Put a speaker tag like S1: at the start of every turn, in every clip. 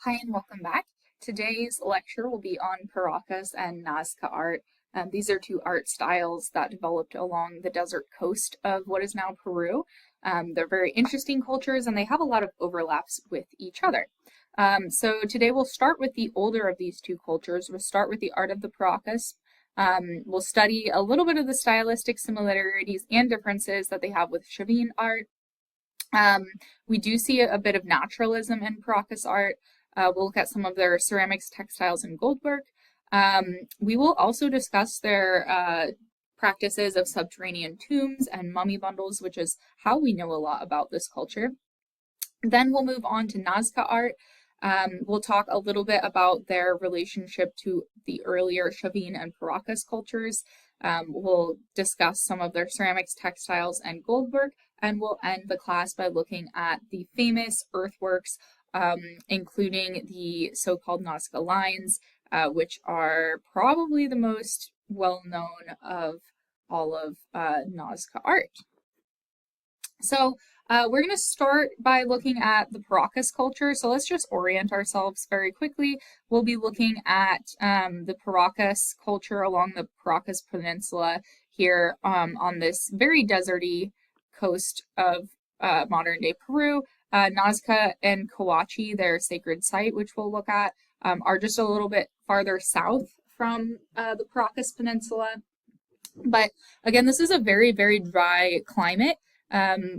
S1: Hi and welcome back. Today's lecture will be on Paracas and Nasca art. These are two art styles that developed along the desert coast of what is now Peru. They're very interesting cultures and they have a lot of overlaps with each other. So today we'll start with the older of these two cultures. We'll start with the art of the Paracas. We'll study a little bit of the stylistic similarities and differences that they have with Chavin art. We do see a bit of naturalism in Paracas art. We'll look at some of their ceramics, textiles, and goldwork. We will also discuss their practices of subterranean tombs and mummy bundles, which is how we know a lot about this culture. Then we'll move on to Nasca art. We'll talk a little bit about their relationship to the earlier Chavin and Paracas cultures. We'll discuss some of their ceramics, textiles, and goldwork, and we'll end the class by looking at the famous earthworks, including the so-called Nasca lines, which are probably the most well-known of all of Nasca art. So we're going to start by looking at the Paracas culture. So let's just orient ourselves very quickly. We'll be looking at the Paracas culture along the Paracas Peninsula here on this very deserty coast of modern-day Peru. Nazca and Kawachi, their sacred site, which we'll look at, are just a little bit farther south from the Paracas Peninsula. But again, this is a very, very dry climate.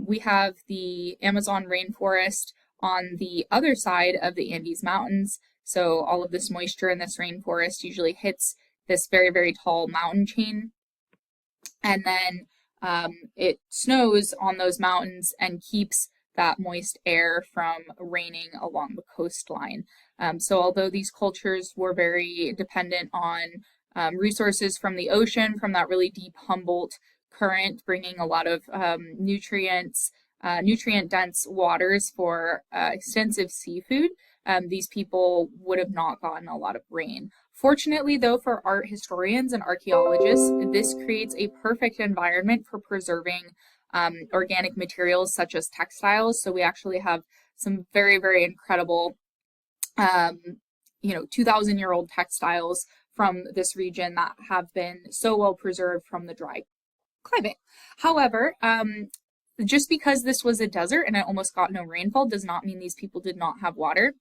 S1: We have the Amazon rainforest on the other side of the Andes Mountains. So all of this moisture in this rainforest usually hits this very, very tall mountain chain. And then it snows on those mountains and keeps that moist air from raining along the coastline. So although these cultures were very dependent on resources from the ocean, from that really deep Humboldt current, bringing a lot of nutrient-dense waters for extensive seafood, these people would have not gotten a lot of rain. Fortunately, though, for art historians and archaeologists, this creates a perfect environment for preserving organic materials such as textiles. So we actually have some very, very incredible, 2,000-year-old textiles from this region that have been so well preserved from the dry climate. However, just because this was a desert and it almost got no rainfall does not mean these people did not have water.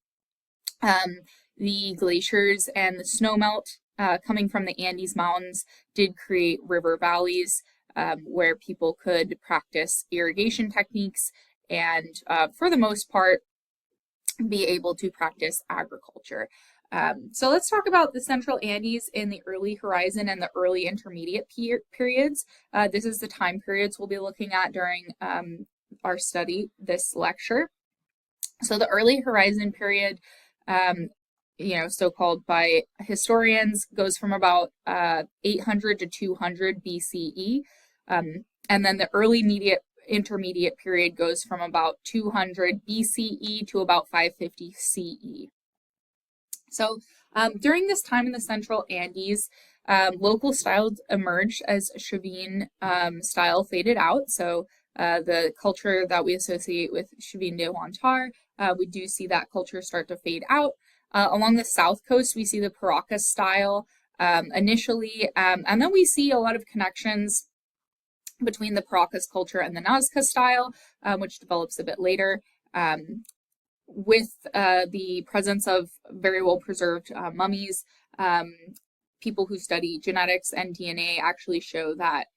S1: The glaciers and the snowmelt coming from the Andes Mountains did create river valleys where people could practice irrigation techniques and, for the most part, be able to practice agriculture. So let's talk about the Central Andes in the early Horizon and the early intermediate periods. This is the time periods we'll be looking at during our study this lecture. So the early Horizon period, so-called by historians, goes from about 800 to 200 BCE. And then the early intermediate period goes from about 200 BCE to about 550 CE. So during this time in the Central Andes, local styles emerged as Chavin style faded out. So the culture that we associate with Chavin de Huantar, we do see that culture start to fade out. Along the south coast, we see the Paracas style initially, and then we see a lot of connections between the Paracas culture and the Nazca style, which develops a bit later. With the presence of very well preserved mummies, people who study genetics and DNA actually show that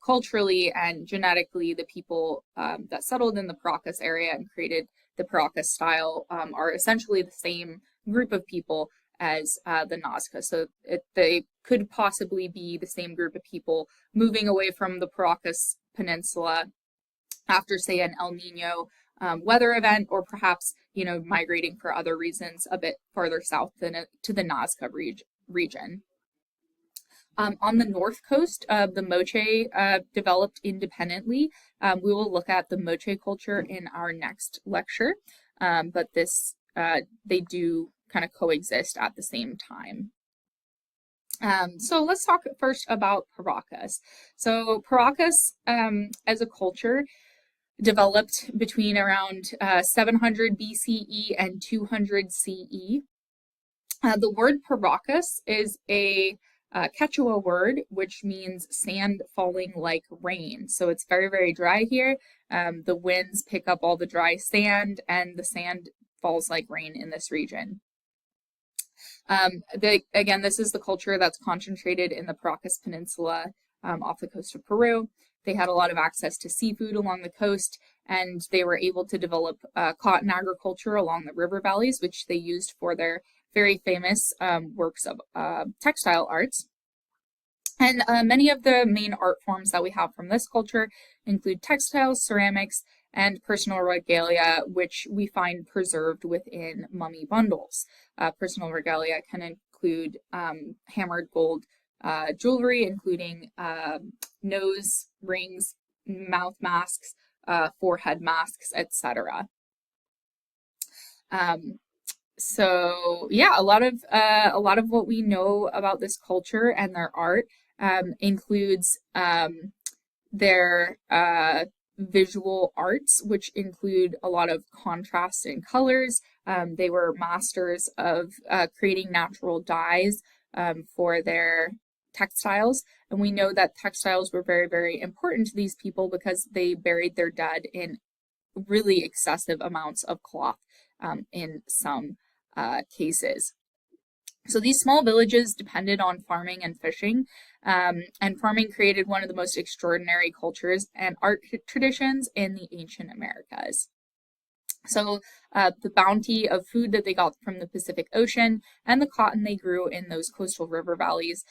S1: culturally and genetically, the people that settled in the Paracas area and created the Paracas style are essentially the same group of people as the Nazca. So they could possibly be the same group of people moving away from the Paracas Peninsula after, say, an El Nino weather event, or perhaps, migrating for other reasons a bit farther south to the Nazca region. On the north coast, the Moche developed independently. We will look at the Moche culture in our next lecture, but they do kind of coexist at the same time. So let's talk first about Paracas. So Paracas as a culture developed between around 700 BCE and 200 CE. The word Paracas is a Quechua word, which means sand falling like rain. So it's very, very dry here. The winds pick up all the dry sand, and the sand falls like rain in this region. Again, this is the culture that's concentrated in the Paracas Peninsula off the coast of Peru. They had a lot of access to seafood along the coast, and they were able to develop cotton agriculture along the river valleys, which they used for their very famous works of textile arts. And many of the main art forms that we have from this culture include textiles, ceramics, and personal regalia, which we find preserved within mummy bundles. Personal regalia can include hammered gold jewelry, including nose rings, mouth masks, forehead masks, etc. So yeah, a lot of what we know about this culture and their art includes their visual arts, which include a lot of contrast in colors. They were masters of creating natural dyes for their textiles, and we know that textiles were very, very important to these people because they buried their dead in really excessive amounts of cloth in some cases. So these small villages depended on farming and fishing, and farming created one of the most extraordinary cultures and art traditions in the ancient Americas. So the bounty of food that they got from the Pacific Ocean and the cotton they grew in those coastal river valleys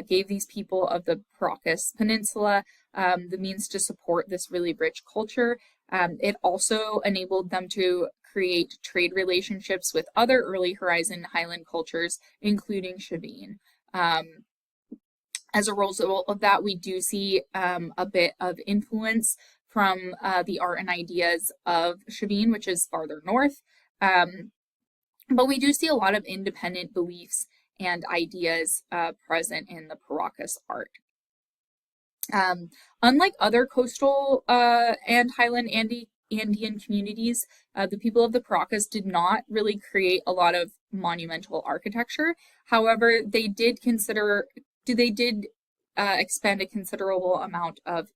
S1: gave these people of the Paracas Peninsula the means to support this really rich culture. It also enabled them to create trade relationships with other early horizon highland cultures, including Chavin. As a result of that, we do see a bit of influence from the art and ideas of Chavin, which is farther north. But we do see a lot of independent beliefs and ideas present in the Paracas art. Unlike other coastal and highland Andean communities, the people of the Paracas did not really create a lot of monumental architecture. However, they did expend a considerable amount of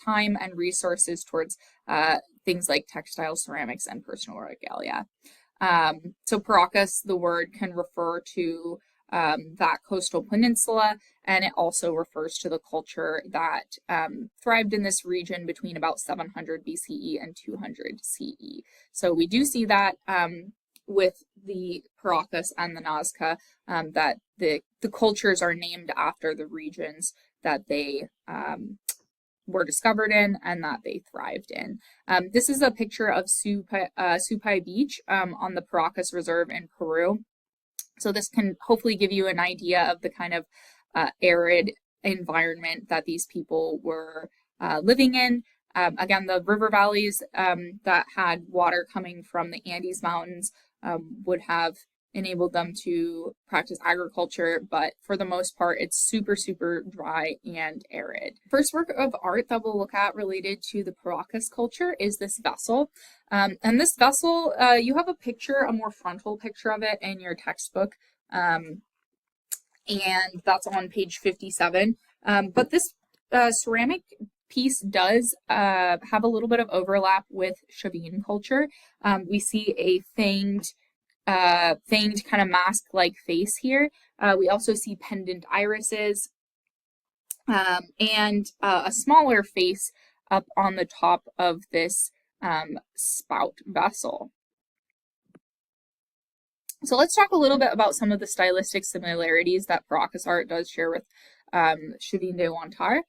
S1: time and resources towards things like textiles, ceramics, and personal regalia. So Paracas, the word, can refer to that coastal peninsula, and it also refers to the culture that thrived in this region between about 700 BCE and 200 CE. So we do see that with the Paracas and the Nasca, that the cultures are named after the regions that they were discovered in and that they thrived in. This is a picture of Supai Beach on the Paracas Reserve in Peru. So this can hopefully give you an idea of the kind of arid environment that these people were living in. Again, the river valleys that had water coming from the Andes Mountains would have enabled them to practice agriculture, but for the most part, it's super, super dry and arid. First work of art that we'll look at related to the Paracas culture is this vessel. And this vessel, you have a more frontal picture of it in your textbook, and that's on page 57. But this ceramic piece does have a little bit of overlap with Chavin culture. We see a fanged kind of mask-like face here. We also see pendant irises and a smaller face up on the top of this spout vessel. So let's talk a little bit about some of the stylistic similarities that Paracas art does share with Chavin de Huantar.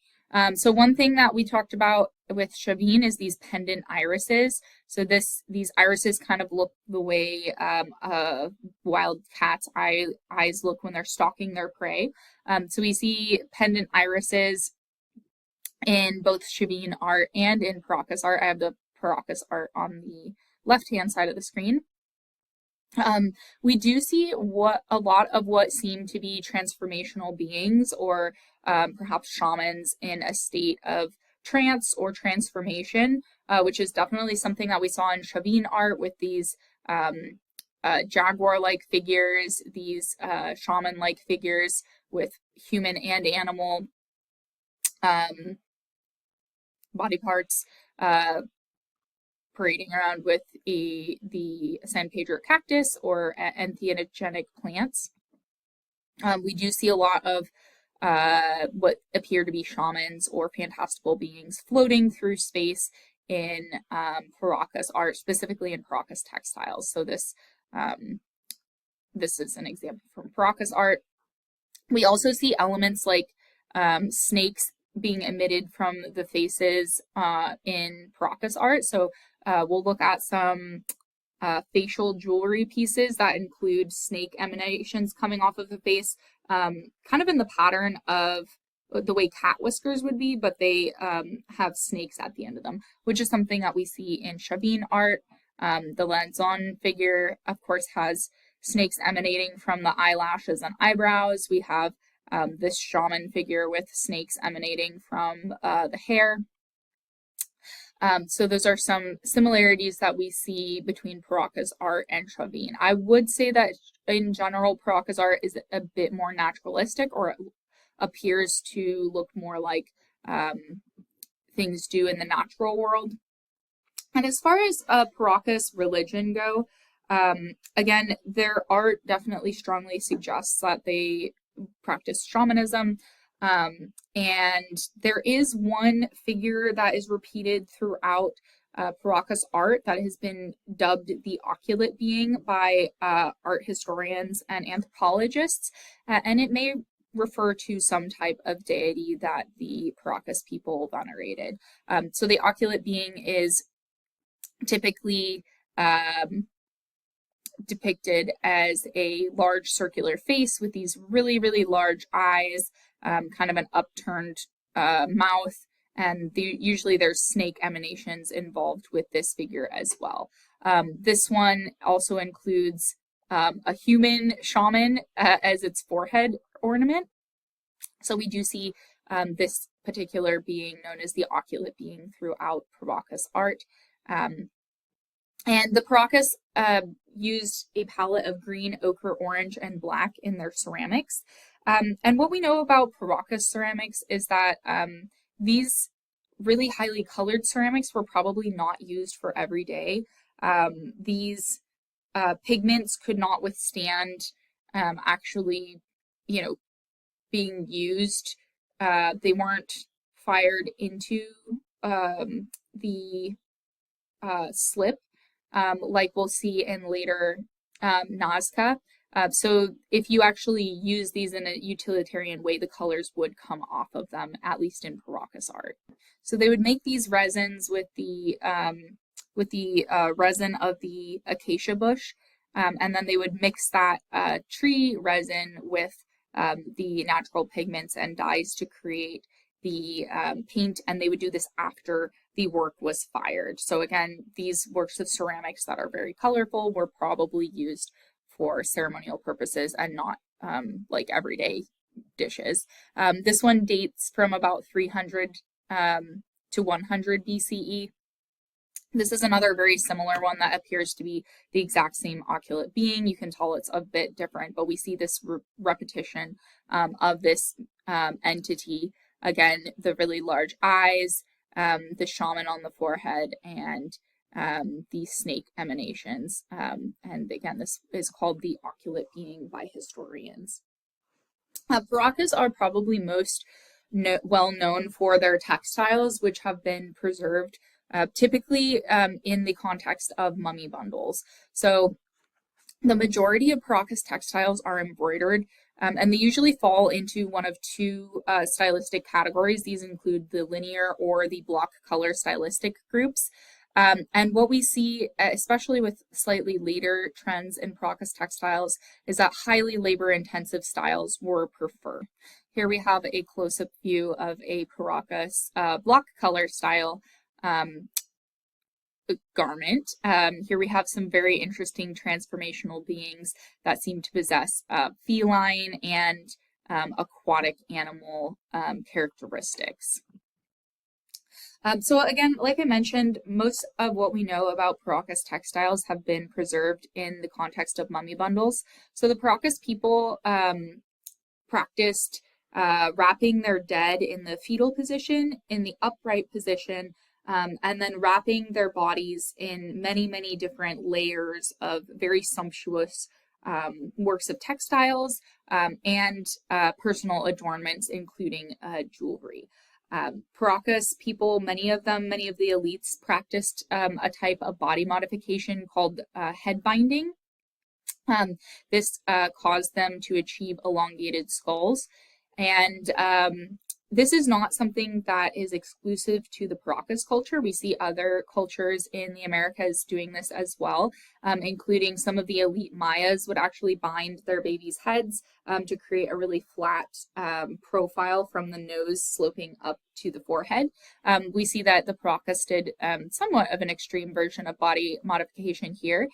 S1: So one thing that we talked about with Chavin is these pendant irises. So these irises kind of look the way a wild cat's eyes look when they're stalking their prey. So we see pendant irises in both Chavin art and in Paracas art. I have the Paracas art on the left-hand side of the screen. We do see a lot of what seem to be transformational beings or perhaps shamans in a state of trance or transformation, which is definitely something that we saw in Chavin art with these jaguar-like figures, these shaman-like figures with human and animal body parts parading around with the San Pedro cactus or entheogenic plants. We do see a lot of what appear to be shamans or fantastical beings floating through space in Paracas art, specifically in Paracas textiles. So this is an example from Paracas art. We also see elements like snakes being emitted from the faces in Paracas art. So we'll look at some facial jewelry pieces that include snake emanations coming off of the face, kind of in the pattern of the way cat whiskers would be, but they have snakes at the end of them, which is something that we see in Chavin art. The Lanzon figure, of course, has snakes emanating from the eyelashes and eyebrows. We have this shaman figure with snakes emanating from the hair. So those are some similarities that we see between Paracas art and Chavin. I would say that in general, Paracas art is a bit more naturalistic, or it appears to look more like things do in the natural world. And as far as Paracas religion go, again, their art definitely strongly suggests that they practice shamanism. And there is one figure that is repeated throughout Paracas art that has been dubbed the oculate being by art historians and anthropologists, and it may refer to some type of deity that the Paracas people venerated. So the oculate being is typically depicted as a large circular face with these really, really large eyes, kind of an upturned mouth, and usually there's snake emanations involved with this figure as well. This one also includes a human shaman as its forehead ornament. So we do see this particular being known as the oculate being throughout Paracas art. And the Paracas used a palette of green, ochre, orange, and black in their ceramics. And what we know about Paracas ceramics is that these really highly colored ceramics were probably not used for every day. These pigments could not withstand actually, being used. They weren't fired into the slip like we'll see in later Nasca. So if you actually use these in a utilitarian way, the colors would come off of them, at least in Paracas art. So they would make these resins with the resin of the acacia bush, and then they would mix that tree resin with the natural pigments and dyes to create the paint, and they would do this after the work was fired. So again, these works of ceramics that are very colorful were probably used for ceremonial purposes and not like everyday dishes. This one dates from about 300 to 100 BCE. This is another very similar one that appears to be the exact same oculate being. You can tell it's a bit different, but we see this repetition of this entity. Again, the really large eyes, the shaman on the forehead, and the snake emanations. And again, this is called the oculate being by historians. Paracas are probably most well known for their textiles, which have been preserved typically in the context of mummy bundles. So the majority of Paracas textiles are embroidered, and they usually fall into one of two stylistic categories. These include the linear or the block color stylistic groups. And what we see, especially with slightly later trends in Paracas textiles, is that highly labor-intensive styles were preferred. Here we have a close-up view of a Paracas block color style garment. Here we have some very interesting transformational beings that seem to possess feline and aquatic animal characteristics. So again, like I mentioned, most of what we know about Paracas textiles have been preserved in the context of mummy bundles. So the Paracas people practiced wrapping their dead in the fetal position, in the upright position, and then wrapping their bodies in many, many different layers of very sumptuous works of textiles and personal adornments, including jewelry. Paracas people, many of them, many of the elites practiced a type of body modification called head binding. This caused them to achieve elongated skulls. And this is not something that is exclusive to the Paracas culture. We see other cultures in the Americas doing this as well, including some of the elite Mayas would actually bind their babies' heads to create a really flat profile from the nose sloping up to the forehead. We see that the Paracas did somewhat of an extreme version of body modification here.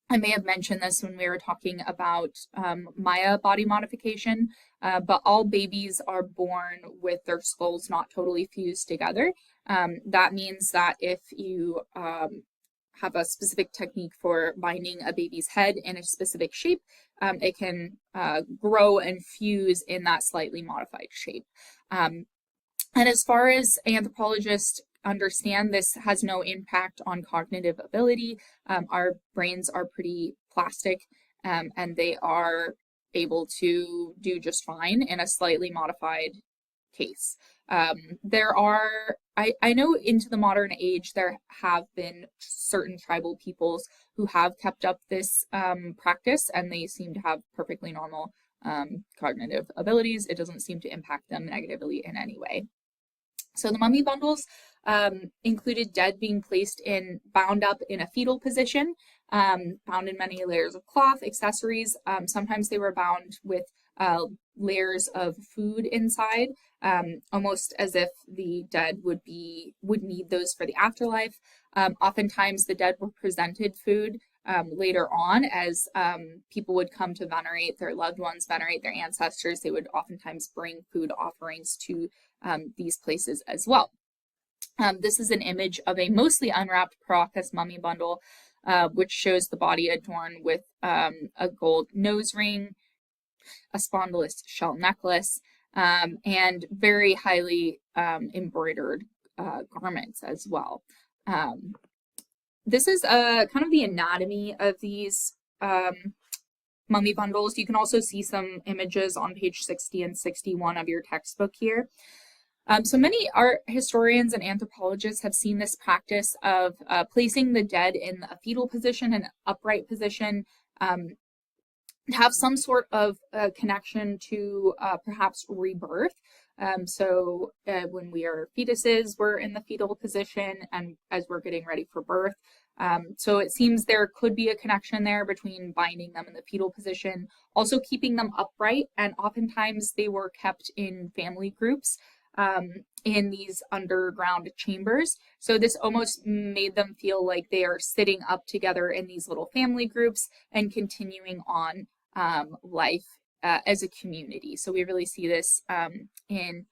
S1: I may have mentioned this when we were talking about Maya body modification, but all babies are born with their skulls not totally fused together. That means that if you have a specific technique for binding a baby's head in a specific shape, it can grow and fuse in that slightly modified shape. And as far as anthropologists understand, this has no impact on cognitive ability. Our brains are pretty plastic and they are able to do just fine in a slightly modified case. There are, I know into the modern age, there have been certain tribal peoples who have kept up this practice, and they seem to have perfectly normal cognitive abilities. It doesn't seem to impact them negatively in any way. So the mummy bundles included dead being placed in, bound up in a fetal position, bound in many layers of cloth, accessories. Sometimes they were bound with layers of food inside, almost as if the dead would need those for the afterlife. Oftentimes the dead were presented food later on as people would come to venerate their loved ones, venerate their ancestors. They would oftentimes bring food offerings to these places as well. This is an image of a mostly unwrapped Paracas mummy bundle, which shows the body adorned with a gold nose ring, a spondylus shell necklace, and very highly embroidered garments as well. This is kind of the anatomy of these mummy bundles. You can also see some images on page 60 and 61 of your textbook here. So many art historians and anthropologists have seen this practice of placing the dead in a fetal position, an upright position, have some sort of connection to perhaps rebirth. So when we are fetuses, we're in the fetal position, and as we're getting ready for birth. So it seems there could be a connection there between binding them in the fetal position, also keeping them upright, and oftentimes they were kept in family groups in these underground chambers. So this almost made them feel like they are sitting up together in these little family groups and continuing on life as a community. So we really see this in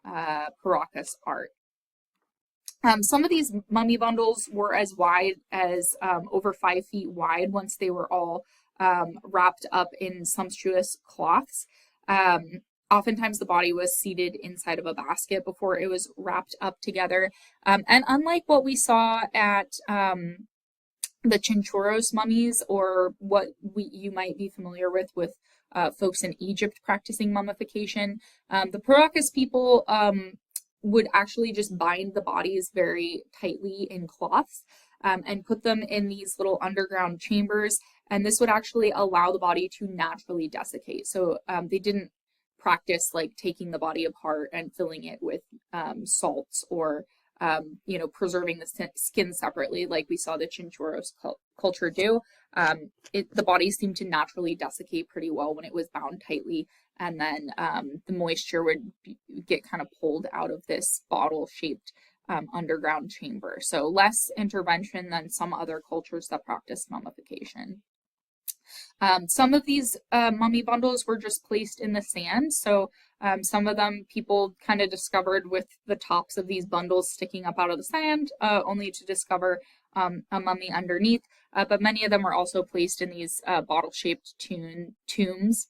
S1: Paracas art. Some of these mummy bundles were as wide as over 5 feet wide once they were all wrapped up in sumptuous cloths. Oftentimes the body was seated inside of a basket before it was wrapped up together. And unlike what we saw at the Chinchorros mummies, or what you might be familiar with folks in Egypt practicing mummification, the Paracas people would actually just bind the bodies very tightly in cloths and put them in these little underground chambers. And this would actually allow the body to naturally desiccate. So they didn't practice like taking the body apart and filling it with salts or preserving the skin separately like we saw the Chinchorros culture do. The body seemed to naturally desiccate pretty well when it was bound tightly, and then the moisture would get kind of pulled out of this bottle-shaped underground chamber. So less intervention than some other cultures that practice mummification. Some of these mummy bundles were just placed in the sand. So some of them people kind of discovered with the tops of these bundles sticking up out of the sand, only to discover a mummy underneath. But many of them were also placed in these bottle-shaped tombs.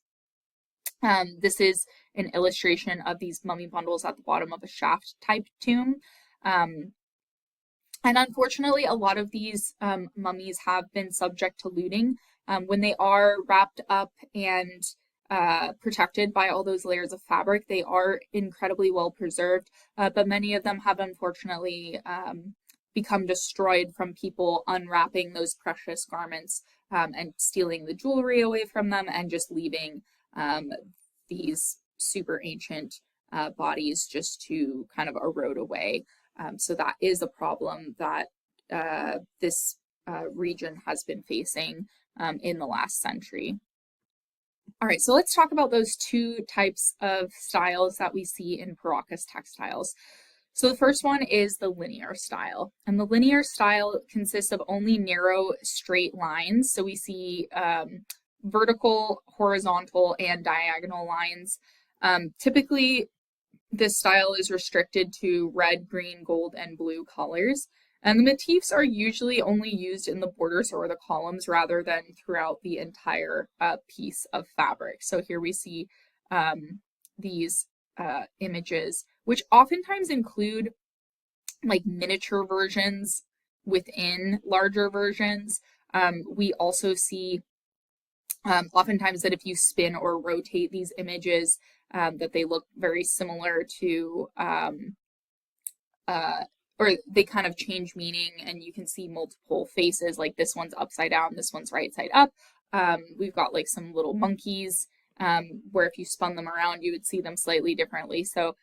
S1: This is an illustration of these mummy bundles at the bottom of a shaft type tomb. And unfortunately, a lot of these mummies have been subject to looting. When they are wrapped up and protected by all those layers of fabric, they are incredibly well preserved, but many of them have unfortunately become destroyed from people unwrapping those precious garments and stealing the jewelry away from them and just leaving these super ancient bodies just to kind of erode away. So that is a problem that this region has been facing in the last century. All right, so let's talk about those two types of styles that we see in Paracas textiles. So the first one is the linear style, and the linear style consists of only narrow, straight lines. So we see vertical, horizontal, and diagonal lines. Typically, this style is restricted to red, green, gold, and blue colors. And the motifs are usually only used in the borders or the columns rather than throughout the entire piece of fabric. So here we see these images, which oftentimes include like miniature versions within larger versions. We also see oftentimes that if you spin or rotate these images, that they look very similar to or they kind of change meaning, and you can see multiple faces, like this one's upside down, this one's right side up. We've got like some little monkeys where if you spun them around, you would see them slightly differently. So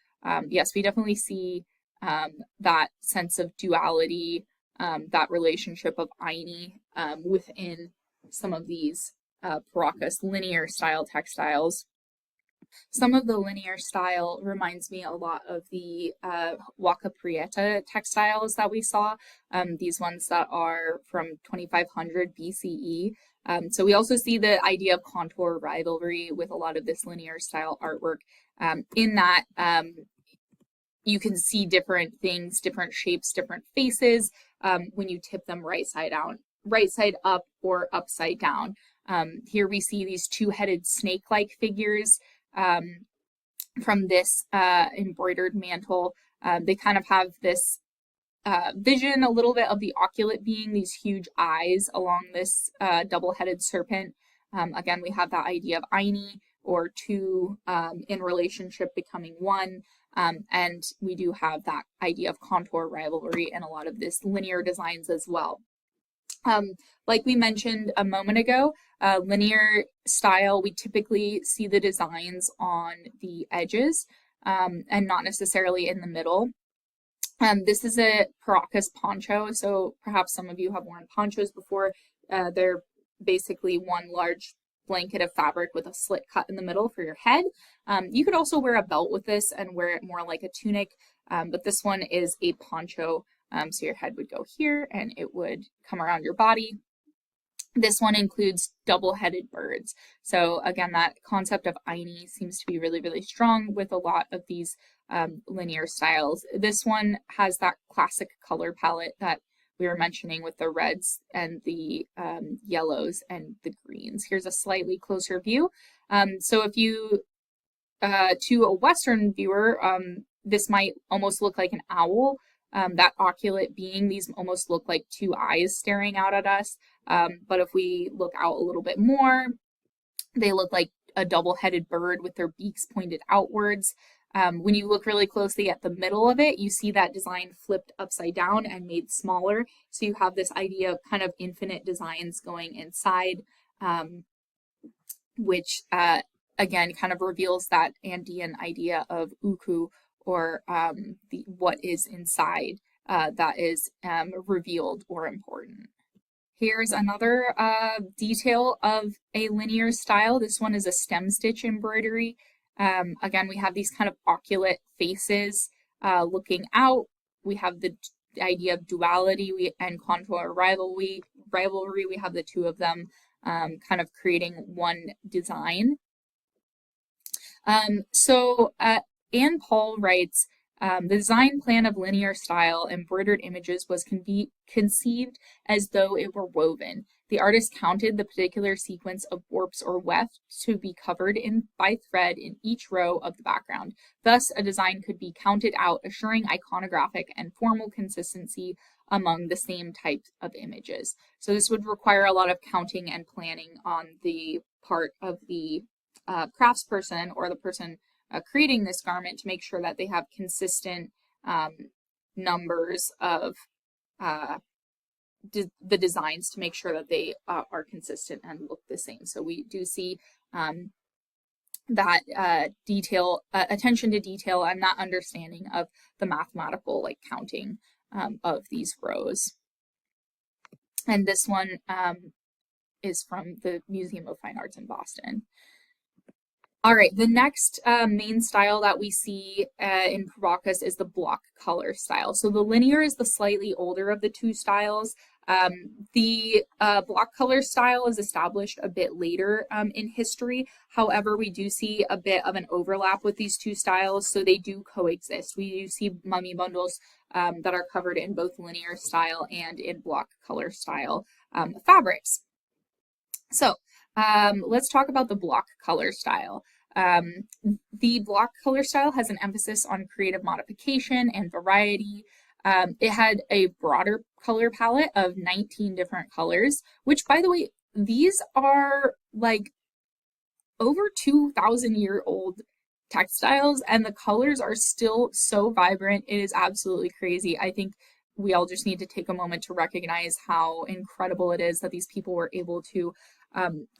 S1: yes, we definitely see that sense of duality, that relationship of Aini within some of these Paracas linear style textiles. Some of the linear style reminds me a lot of the Huaca Prieta textiles that we saw, these ones that are from 2500 BCE. So we also see the idea of contour rivalry with a lot of this linear style artwork, in that you can see different things, different shapes, different faces when you tip them right side up or upside down. Here we see these two-headed snake-like figures from this embroidered mantle. They kind of have this vision a little bit of the oculate being, these huge eyes along this double-headed serpent. Again, we have that idea of Aini, or two in relationship becoming one. And we do have that idea of contour rivalry in a lot of this linear designs as well. Like we mentioned a moment ago, linear style, we typically see the designs on the edges and not necessarily in the middle. This is a Paracas poncho, so perhaps some of you have worn ponchos before. They're basically one large blanket of fabric with a slit cut in the middle for your head. You could also wear a belt with this and wear it more like a tunic, but this one is a poncho. So your head would go here and it would come around your body. This one includes double-headed birds. So again, that concept of Aini seems to be really, really strong with a lot of these linear styles. This one has that classic color palette that we were mentioning with the reds and the yellows and the greens. Here's a slightly closer view. So if you, to a Western viewer, this might almost look like an owl. That oculate being, these almost look like two eyes staring out at us. But if we look out a little bit more, they look like a double-headed bird with their beaks pointed outwards. When you look really closely at the middle of it, you see that design flipped upside down and made smaller. So you have this idea of kind of infinite designs going inside, which again kind of reveals that Andean idea of uku, or what is inside that is revealed or important. Here's another detail of a linear style. This one is a stem stitch embroidery. Again, we have these kind of oculate faces looking out. We have the idea of duality and contour rivalry. We have the two of them kind of creating one design. Anne Paul writes, the design plan of linear style embroidered images was conceived as though it were woven. The artist counted the particular sequence of warps or weft to be covered in by thread in each row of the background. Thus, a design could be counted out, assuring iconographic and formal consistency among the same types of images. So this would require a lot of counting and planning on the part of the craftsperson or the person creating this garment to make sure that they have consistent numbers of the designs to make sure that they are consistent and look the same. So we do see that attention to detail and that understanding of the mathematical counting of these rows. And this one is from the Museum of Fine Arts in Boston. All right, the next main style that we see in Paracas is the block color style. So the linear is the slightly older of the two styles. The block color style is established a bit later in history. However, we do see a bit of an overlap with these two styles, so they do coexist. We do see mummy bundles that are covered in both linear style and in block color style fabrics. So let's talk about the block color style. The block color style has an emphasis on creative modification and variety. It had a broader color palette of 19 different colors, which, by the way, these are like over 2,000-year-old textiles, and the colors are still so vibrant. It is absolutely crazy. I think we all just need to take a moment to recognize how incredible it is that these people were able to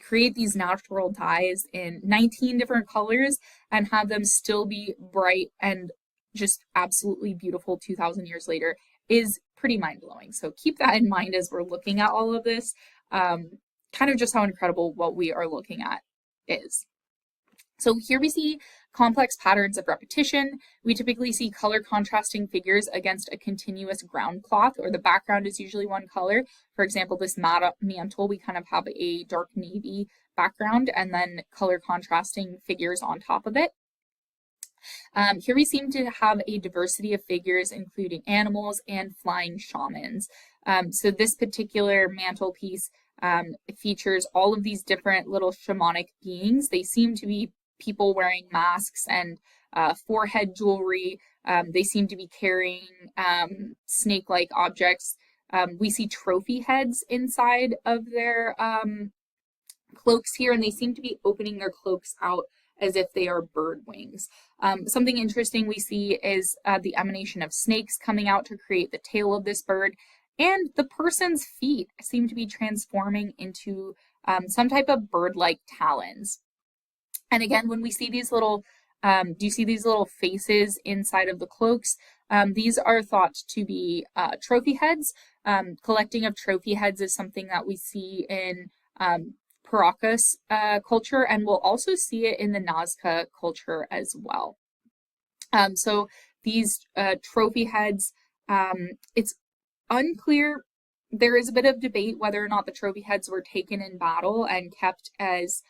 S1: create these natural dyes in 19 different colors and have them still be bright and just absolutely beautiful 2,000 years later is pretty mind-blowing. So keep that in mind as we're looking at all of this, kind of just how incredible what we are looking at is. So here we see complex patterns of repetition. We typically see color contrasting figures against a continuous ground cloth, or the background is usually one color. For example, this mantle, we kind of have a dark navy background and then color contrasting figures on top of it. Here we seem to have a diversity of figures, including animals and flying shamans. So this particular mantelpiece features all of these different little shamanic beings. They seem to be people wearing masks and forehead jewelry. They seem to be carrying snake-like objects. We see trophy heads inside of their cloaks here, and they seem to be opening their cloaks out as if they are bird wings. Something interesting we see is the emanation of snakes coming out to create the tail of this bird, and the person's feet seem to be transforming into some type of bird-like talons. And again, when we see these little, do you see these little faces inside of the cloaks? These are thought to be trophy heads. Collecting of trophy heads is something that we see in Paracas culture, and we'll also see it in the Nasca culture as well. So these trophy heads, it's unclear. There is a bit of debate whether or not the trophy heads were taken in battle and kept as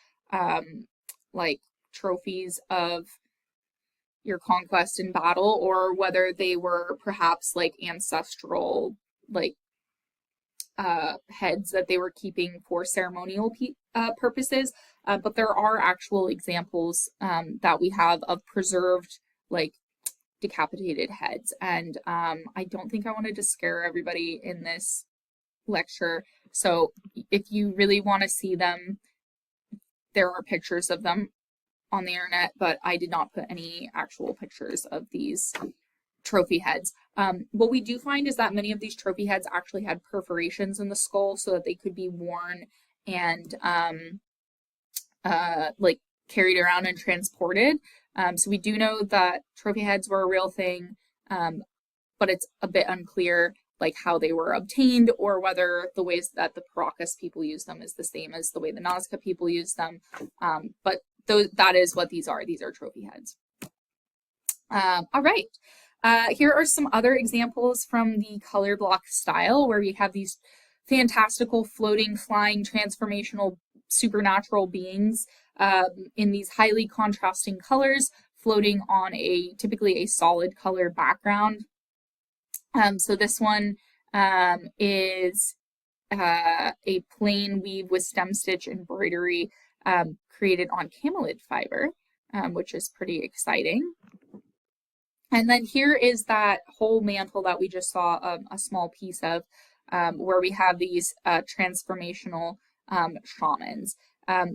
S1: like trophies of your conquest in battle, or whether they were perhaps like ancestral heads that they were keeping for ceremonial purposes. But there are actual examples that we have of preserved decapitated heads, and I don't think I wanted to scare everybody in this lecture, so if you really want to see them, there are pictures of them on the internet, but I did not put any actual pictures of these trophy heads. What we do find is that many of these trophy heads actually had perforations in the skull so that they could be worn and carried around and transported. So we do know that trophy heads were a real thing, but it's a bit unclear how they were obtained, or whether the ways that the Paracas people use them is the same as the way the Nasca people use them. But that is what these are. These are trophy heads. All right. Here are some other examples from the color block style where we have these fantastical, floating, flying, transformational, supernatural beings in these highly contrasting colors, floating on typically a solid color background. So this one is a plain weave with stem stitch embroidery created on camelid fiber, which is pretty exciting. And then here is that whole mantle that we just saw a small piece of, where we have these transformational shamans.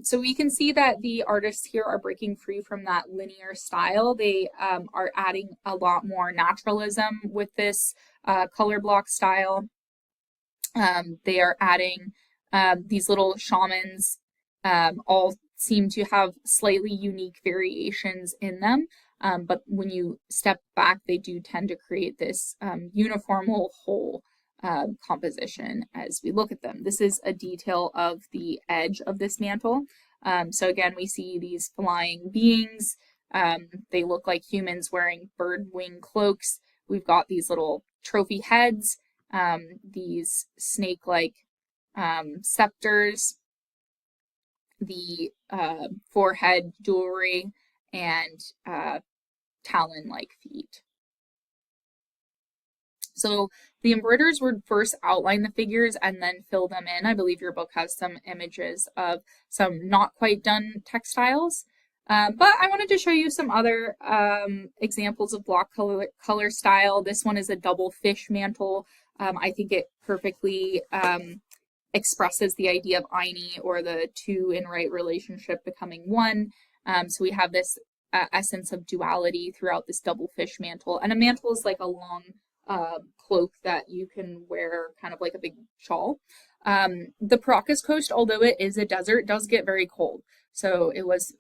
S1: So we can see that the artists here are breaking free from that linear style. They are adding a lot more naturalism with this color block style. They are adding these little shamans, all seem to have slightly unique variations in them. But when you step back, they do tend to create this uniformal whole composition as we look at them. This is a detail of the edge of this mantle. So again, we see these flying beings. They look like humans wearing bird wing cloaks. We've got these little trophy heads, these snake-like scepters, the forehead jewelry, and talon-like feet. So the embroiderers would first outline the figures and then fill them in. I believe your book has some images of some not quite done textiles. But I wanted to show you some other examples of block color style. This one is a double fish mantle. I think it perfectly expresses the idea of Aini, or the two in right relationship becoming one. So we have this essence of duality throughout this double fish mantle. And a mantle is like a long cloak that you can wear, kind of like a big shawl. The Paracas coast, although it is a desert, does get very cold. So it was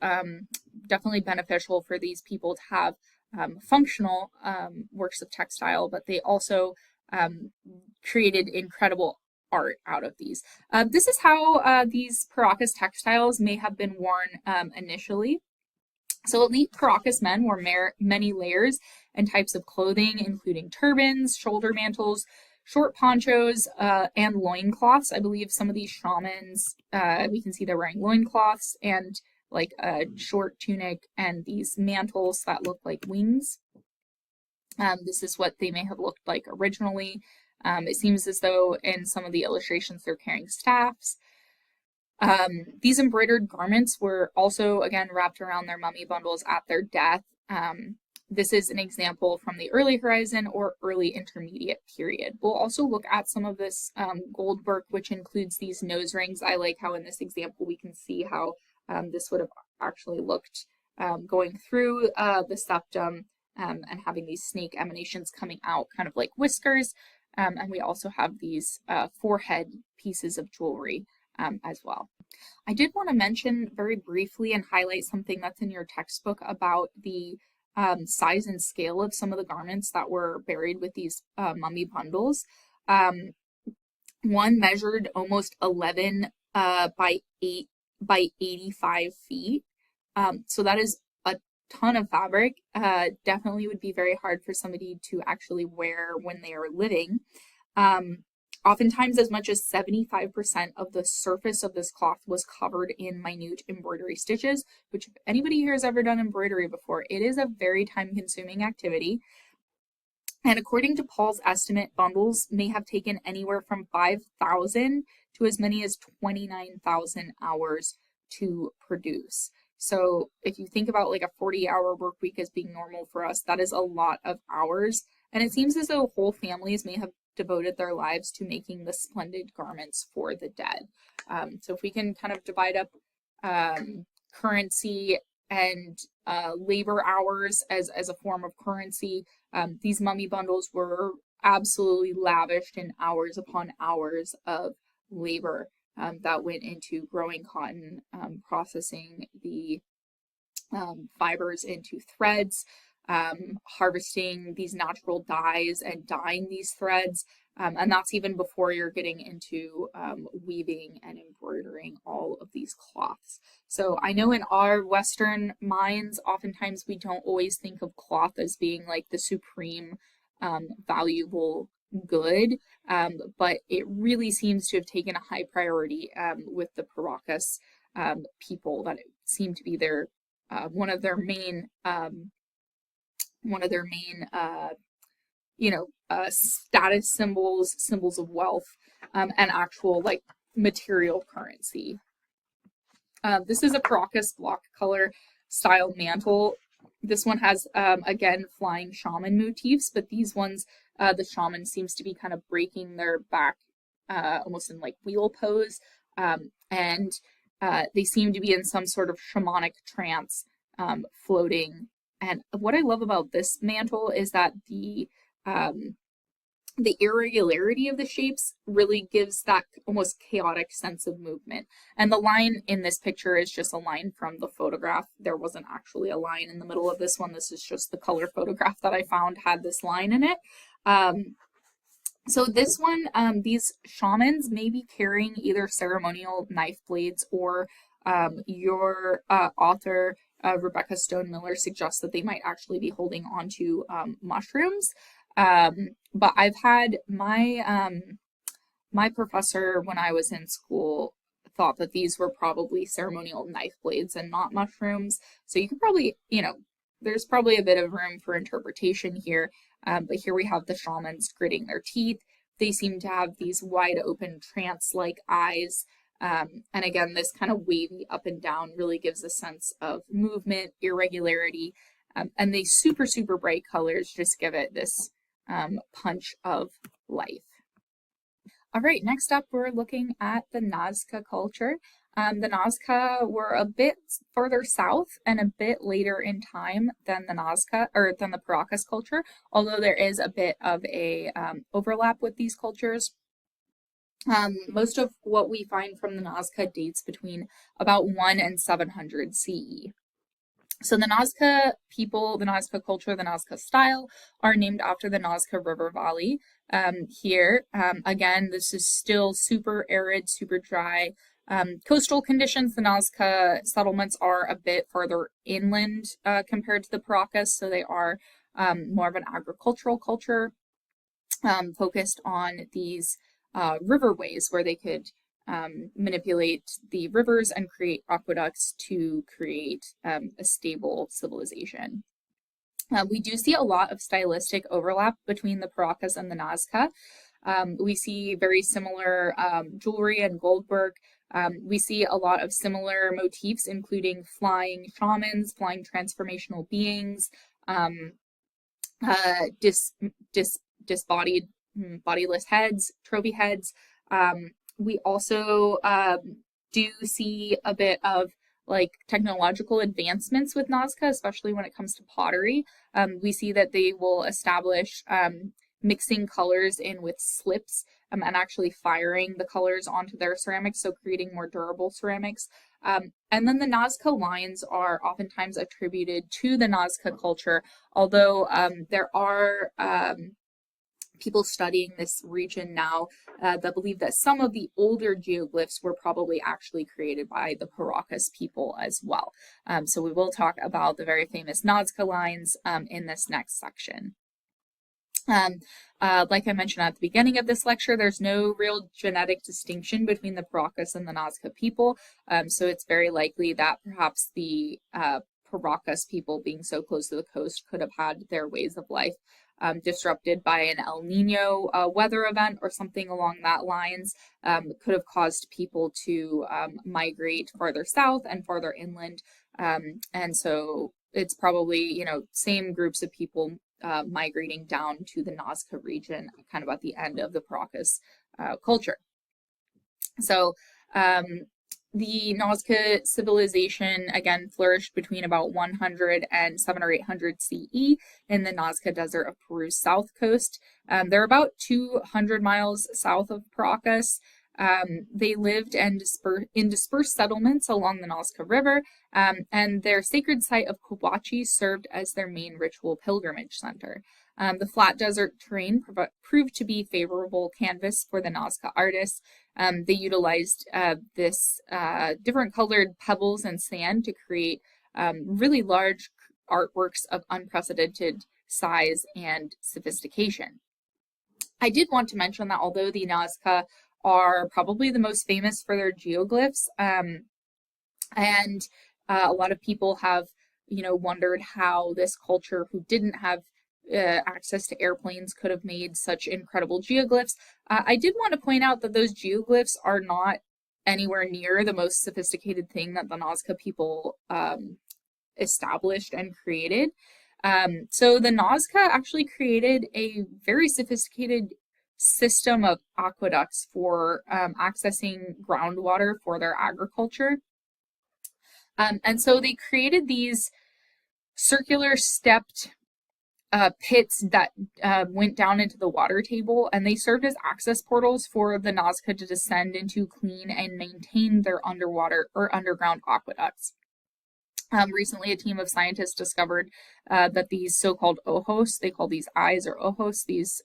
S1: definitely beneficial for these people to have functional works of textile, but they also created incredible art out of these. This is how these Paracas textiles may have been worn initially. So elite Paracas men wore many layers and types of clothing, including turbans, shoulder mantles, short ponchos, and loincloths. I believe some of these shamans, we can see they're wearing loincloths and like a short tunic and these mantles that look like wings. This is what they may have looked like originally. It seems as though in some of the illustrations they're carrying staffs. These embroidered garments were also, again, wrapped around their mummy bundles at their death. This is an example from the early horizon or early intermediate period. We'll also look at some of this gold work, which includes these nose rings. I like how in this example we can see how this would have actually looked going through the septum and having these snake emanations coming out, kind of like whiskers. And we also have these forehead pieces of jewelry as well. I did want to mention very briefly and highlight something that's in your textbook about the size and scale of some of the garments that were buried with these mummy bundles. One measured almost 11 by 8 by 85 feet. So that is a ton of fabric. Definitely would be very hard for somebody to actually wear when they are living. Oftentimes as much as 75% of the surface of this cloth was covered in minute embroidery stitches, which if anybody here has ever done embroidery before, it is a very time-consuming activity. And according to Paul's estimate, bundles may have taken anywhere from 5,000 to as many as 29,000 hours to produce. So if you think about like a 40-hour work week as being normal for us, that is a lot of hours. And it seems as though whole families may have devoted their lives to making the splendid garments for the dead. So if we can kind of divide up currency and labor hours as a form of currency, these mummy bundles were absolutely lavished in hours upon hours of labor that went into growing cotton, processing the fibers into threads, harvesting these natural dyes and dyeing these threads. And that's even before you're getting into weaving and embroidering all of these cloths. So I know in our Western minds, oftentimes we don't always think of cloth as being like the supreme valuable good, but it really seems to have taken a high priority with the Paracas people. That it seemed to be their one of their main status symbols, symbols of wealth, and actual like material currency. This is a Paracas block color style mantle. This one has, again, flying shaman motifs, but these ones, the shaman seems to be kind of breaking their back almost in like wheel pose. And they seem to be in some sort of shamanic trance, floating. And what I love about this mantle is that the irregularity of the shapes really gives that almost chaotic sense of movement. And the line in this picture is just a line from the photograph. There wasn't actually a line in the middle of this one. This is just the color photograph that I found had this line in it. So this one, these shamans may be carrying either ceremonial knife blades, or your author, Rebecca Stone Miller, suggests that they might actually be holding onto mushrooms. But I've had my professor when I was in school thought that these were probably ceremonial knife blades and not mushrooms. So you could probably, there's probably a bit of room for interpretation here. But here we have the shamans gritting their teeth. They seem to have these wide open trance-like eyes. And again, this kind of wavy up and down really gives a sense of movement, irregularity, and the super, super bright colors just give it this punch of life. All right, next up, we're looking at the Nasca culture. The Nasca were a bit further south and a bit later in time than the Paracas culture, although there is a bit of a overlap with these cultures. Most of what we find from the Nasca dates between about 1 and 700 CE. So the Nasca people, the Nasca culture, the Nasca style are named after the Nasca River Valley. Here, again, this is still super arid, super dry. Coastal conditions, the Nasca settlements are a bit further inland compared to the Paracas, so they are more of an agricultural culture focused on these riverways where they could manipulate the rivers and create aqueducts to create a stable civilization. We do see a lot of stylistic overlap between the Paracas and the Nasca. We see very similar jewelry and goldwork. We see a lot of similar motifs, including flying shamans, flying transformational beings, disbodied, bodiless heads, trophy heads. We also do see a bit of like technological advancements with Nasca, especially when it comes to pottery. We see that they will establish mixing colors in with slips and actually firing the colors onto their ceramics, so creating more durable ceramics. And then the Nasca lines are oftentimes attributed to the Nasca culture, although there are people studying this region now that believe that some of the older geoglyphs were probably actually created by the Paracas people as well. So we will talk about the very famous Nazca lines in this next section. Like I mentioned at the beginning of this lecture, there's no real genetic distinction between the Paracas and the Nazca people, so it's very likely that perhaps the Paracas people, being so close to the coast, could have had their ways of life disrupted by an El Nino weather event or something along that lines. Could have caused people to migrate farther south and farther inland, and so it's probably, same groups of people migrating down to the Nazca region kind of at the end of the Paracas culture. So the Nazca civilization, again, flourished between about 100 and 700 or 800 CE in the Nazca Desert of Peru's south coast. They're about 200 miles south of Paracas. They lived in dispersed settlements along the Nazca River, and their sacred site of Cobachi served as their main ritual pilgrimage center. The flat desert terrain proved to be favorable canvas for the Nazca artists. They utilized this different colored pebbles and sand to create really large artworks of unprecedented size and sophistication. I did want to mention that although the Nazca are probably the most famous for their geoglyphs, and a lot of people have, wondered how this culture who didn't have access to airplanes could have made such incredible geoglyphs. I did want to point out that those geoglyphs are not anywhere near the most sophisticated thing that the Nazca people established and created. So the Nazca actually created a very sophisticated system of aqueducts for accessing groundwater for their agriculture. And so they created these circular stepped pits that went down into the water table, and they served as access portals for the Nazca to descend into, clean, and maintain their underwater or underground aqueducts. Recently, a team of scientists discovered that these so-called ojos, they call these eyes or ojos, these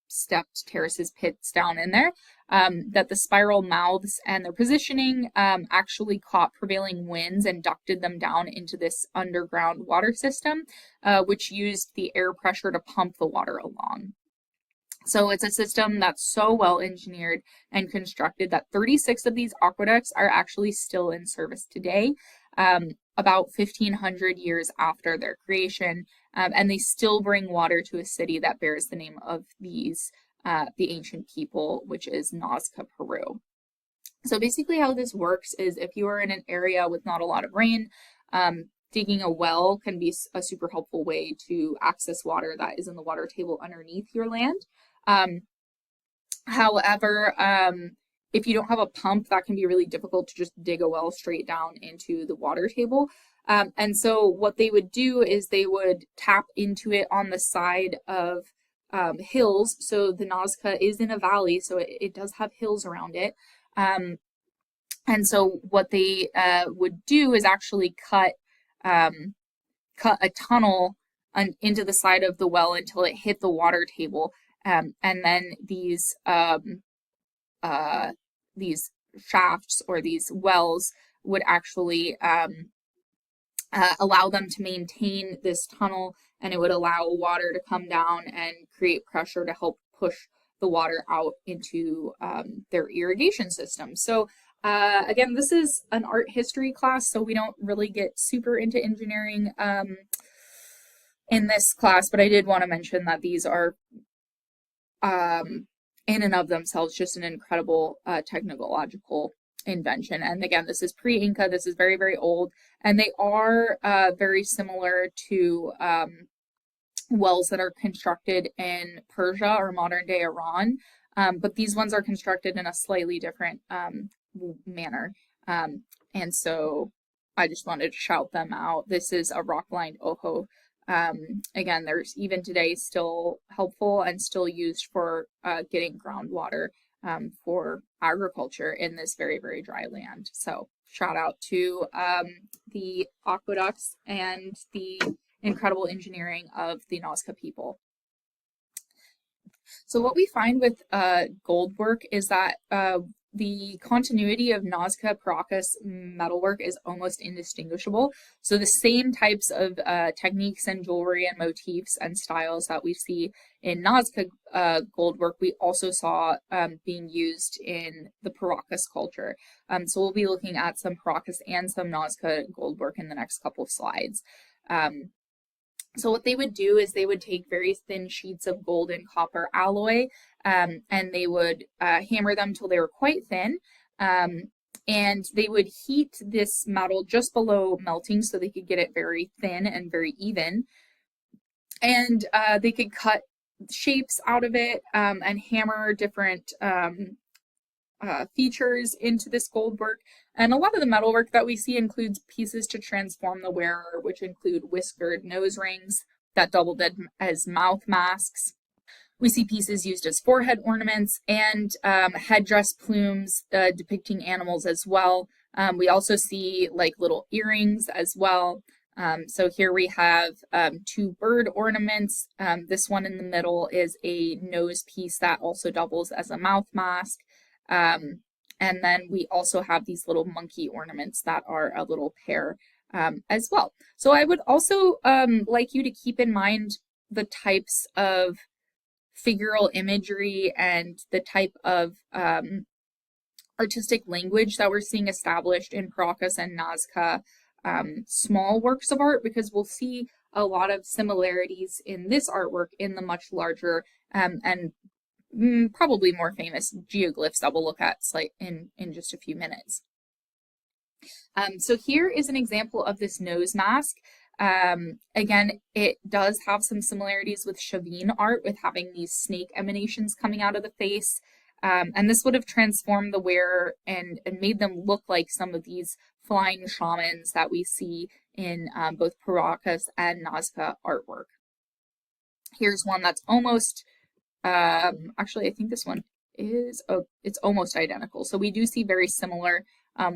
S1: stepped terraces, pits down in there, that the spiral mouths and their positioning actually caught prevailing winds and ducted them down into this underground water system, which used the air pressure to pump the water along. So it's a system that's so well engineered and constructed that 36 of these aqueducts are actually still in service today, about 1,500 years after their creation, and they still bring water to a city that bears the name of these, the ancient people, which is Nazca, Peru. So basically how this works is if you are in an area with not a lot of rain, digging a well can be a super helpful way to access water that is in the water table underneath your land. However, if you don't have a pump, that can be really difficult to just dig a well straight down into the water table. And so what they would do is they would tap into it on the side of hills. So the Nazca is in a valley, so it does have hills around it. And so what they would do is actually cut a tunnel into the side of the well until it hit the water table. And then these shafts or these wells would actually allow them to maintain this tunnel, and it would allow water to come down and create pressure to help push the water out into their irrigation system. So again, this is an art history class, so we don't really get super into engineering in this class, but I did want to mention that these are in and of themselves just an incredible technological invention. And again, this is pre-Inca, this is very, very old, and they are very similar to wells that are constructed in Persia or modern day Iran, but these ones are constructed in a slightly different manner. And so I just wanted to shout them out. This is a rock-lined ojo. Again, there's even today still helpful and still used for getting groundwater for agriculture in this very, very dry land. So shout out to the aqueducts and the incredible engineering of the Nazca people. So what we find with gold work is that the continuity of Nasca Paracas metalwork is almost indistinguishable. So the same types of techniques and jewelry and motifs and styles that we see in Nazca gold work, we also saw being used in the Paracas culture. So we'll be looking at some Paracas and some Nazca gold work in the next couple of slides. So what they would do is they would take very thin sheets of gold and copper alloy, and they would hammer them till they were quite thin, and they would heat this metal just below melting so they could get it very thin and very even, and they could cut shapes out of it and hammer different features into this gold work. And a lot of the metalwork that we see includes pieces to transform the wearer, which include whiskered nose rings that doubled as mouth masks. We see pieces used as forehead ornaments and headdress plumes depicting animals as well. We also see like little earrings as well. So here we have two bird ornaments. This one in the middle is a nose piece that also doubles as a mouth mask. And then we also have these little monkey ornaments that are a little pair as well. So I would also like you to keep in mind the types of figural imagery and the type of artistic language that we're seeing established in Paracas and Nazca small works of art, because we'll see a lot of similarities in this artwork in the much larger and probably more famous geoglyphs that we'll look at in just a few minutes. So here is an example of this nose mask. Again, it does have some similarities with Chavin art, with having these snake emanations coming out of the face. And this would have transformed the wearer and made them look like some of these flying shamans that we see in both Paracas and Nazca artwork. Here's one that's almost, actually I think this one is, it's almost identical. So we do see very similar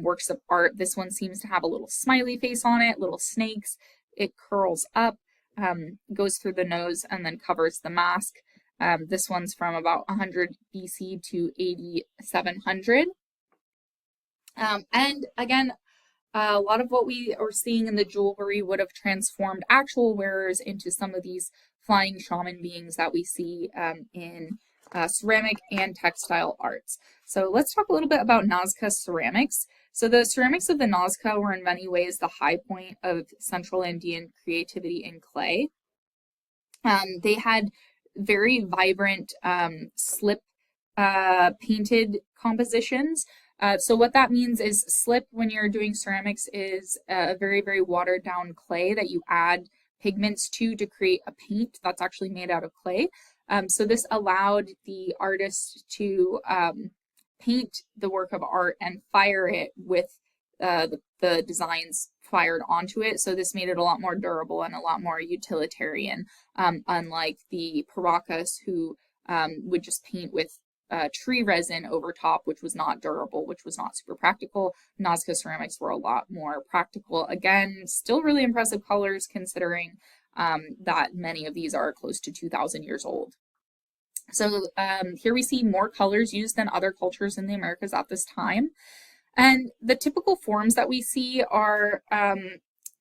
S1: works of art. This one seems to have a little smiley face on it, little snakes. It curls up, goes through the nose, and then covers the mask. This one's from about 100 BC to 8700. And again, a lot of what we are seeing in the jewelry would have transformed actual wearers into some of these flying shaman beings that we see in ceramic and textile arts. So let's talk a little bit about Nazca ceramics. So the ceramics of the Nazca were in many ways the high point of Central Indian creativity in clay. They had very vibrant slip painted compositions. So what that means is slip, when you're doing ceramics, is a very, very watered down clay that you add pigments to create a paint that's actually made out of clay. So this allowed the artist to paint the work of art and fire it with the designs fired onto it. So this made it a lot more durable and a lot more utilitarian, unlike the Paracas, who would just paint with tree resin over top, which was not durable, which was not super practical. Nazca ceramics were a lot more practical. Again, still really impressive colors, considering that many of these are close to 2,000 years old. So here we see more colors used than other cultures in the Americas at this time. And the typical forms that we see are,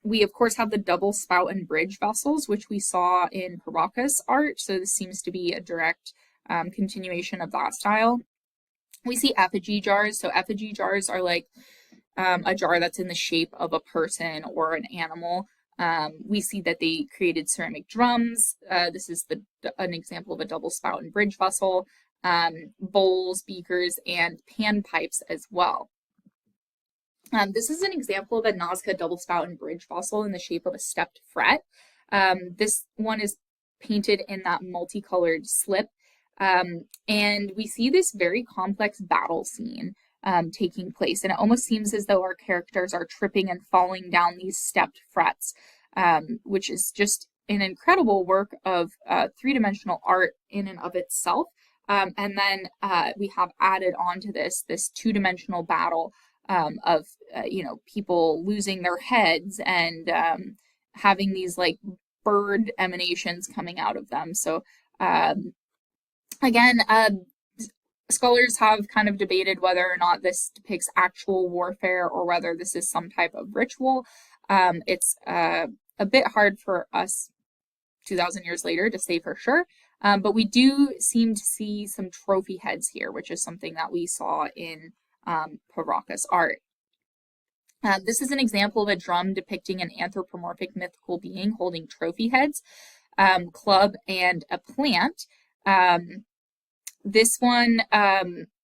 S1: we of course have the double spout and bridge vessels, which we saw in Paracas art. So this seems to be a direct continuation of that style. We see effigy jars. So effigy jars are like a jar that's in the shape of a person or an animal. We see that they created ceramic drums. This is an example of a double spout and bridge vessel, bowls, beakers, and pan pipes as well. This is an example of a Nazca double spout and bridge vessel in the shape of a stepped fret. This one is painted in that multicolored slip. And we see this very complex battle scene taking place. And it almost seems as though our characters are tripping and falling down these stepped frets, which is just an incredible work of three-dimensional art in and of itself. And then we have added onto this two-dimensional battle of people losing their heads and having these like bird emanations coming out of them. So again, scholars have kind of debated whether or not this depicts actual warfare or whether this is some type of ritual. It's a bit hard for us 2,000 years later to say for sure, but we do seem to see some trophy heads here, which is something that we saw in Paracas art. This is an example of a drum depicting an anthropomorphic mythical being holding trophy heads, club, and a plant. This one,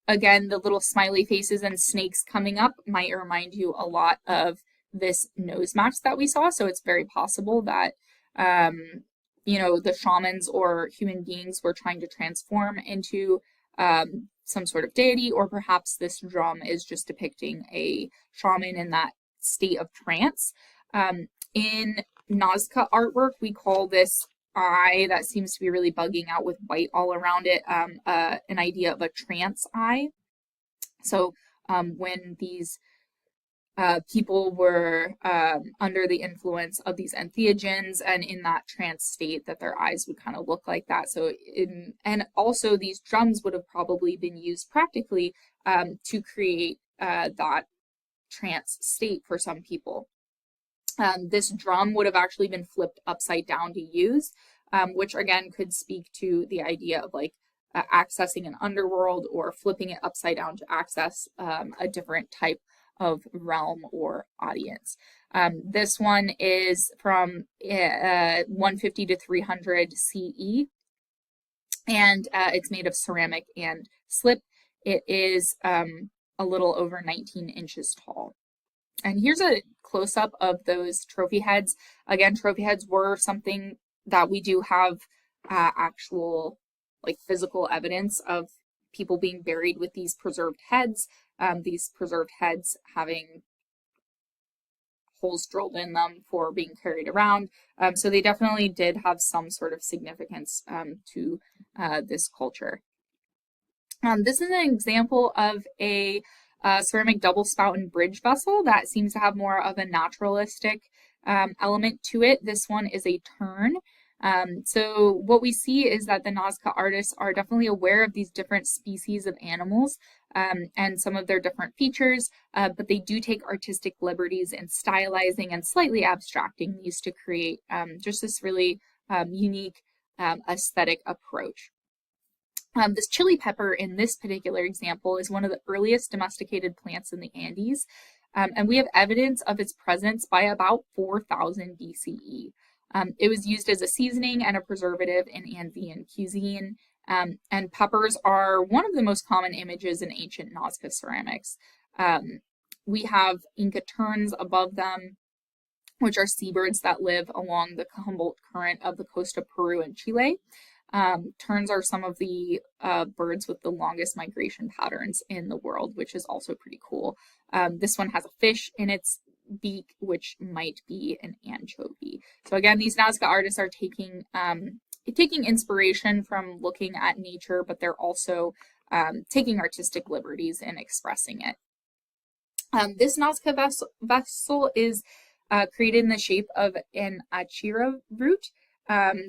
S1: again, the little smiley faces and snakes coming up might remind you a lot of this nose mask that we saw. So it's very possible that, the shamans or human beings were trying to transform into some sort of deity, or perhaps this drum is just depicting a shaman in that state of trance. In Nazca artwork, we call this eye that seems to be really bugging out with white all around it, an idea of a trance eye. So when these people were under the influence of these entheogens and in that trance state, that their eyes would kind of look like that. So and also these drums would have probably been used practically to create that trance state for some people. This drum would have actually been flipped upside down to use. which again could speak to the idea of like accessing an underworld or flipping it upside down to access a different type of realm or audience. This one is from 150 to 300 CE, and it's made of ceramic and slip. It is a little over 19 inches tall. And here's a close-up of those trophy heads. Again, trophy heads were something that we do have actual like physical evidence of people being buried with these preserved heads having holes drilled in them for being carried around. So they definitely did have some sort of significance to this culture. This is an example of a ceramic double spout and bridge vessel that seems to have more of a naturalistic element to it. This one is a tern. So what we see is that the Nasca artists are definitely aware of these different species of animals and some of their different features, but they do take artistic liberties in stylizing and slightly abstracting these to create just this really unique aesthetic approach. This chili pepper in this particular example is one of the earliest domesticated plants in the Andes, and we have evidence of its presence by about 4000 BCE. It was used as a seasoning and a preservative in Andean cuisine, and peppers are one of the most common images in ancient Nazca ceramics. We have Inca terns above them, which are seabirds that live along the Humboldt Current of the coast of Peru and Chile. Terns are some of the birds with the longest migration patterns in the world, which is also pretty cool. This one has a fish in its beak, which might be an anchovy. So again, these Nazca artists are taking inspiration from looking at nature, but they're also taking artistic liberties in expressing it. This Nazca vessel is created in the shape of an achira root.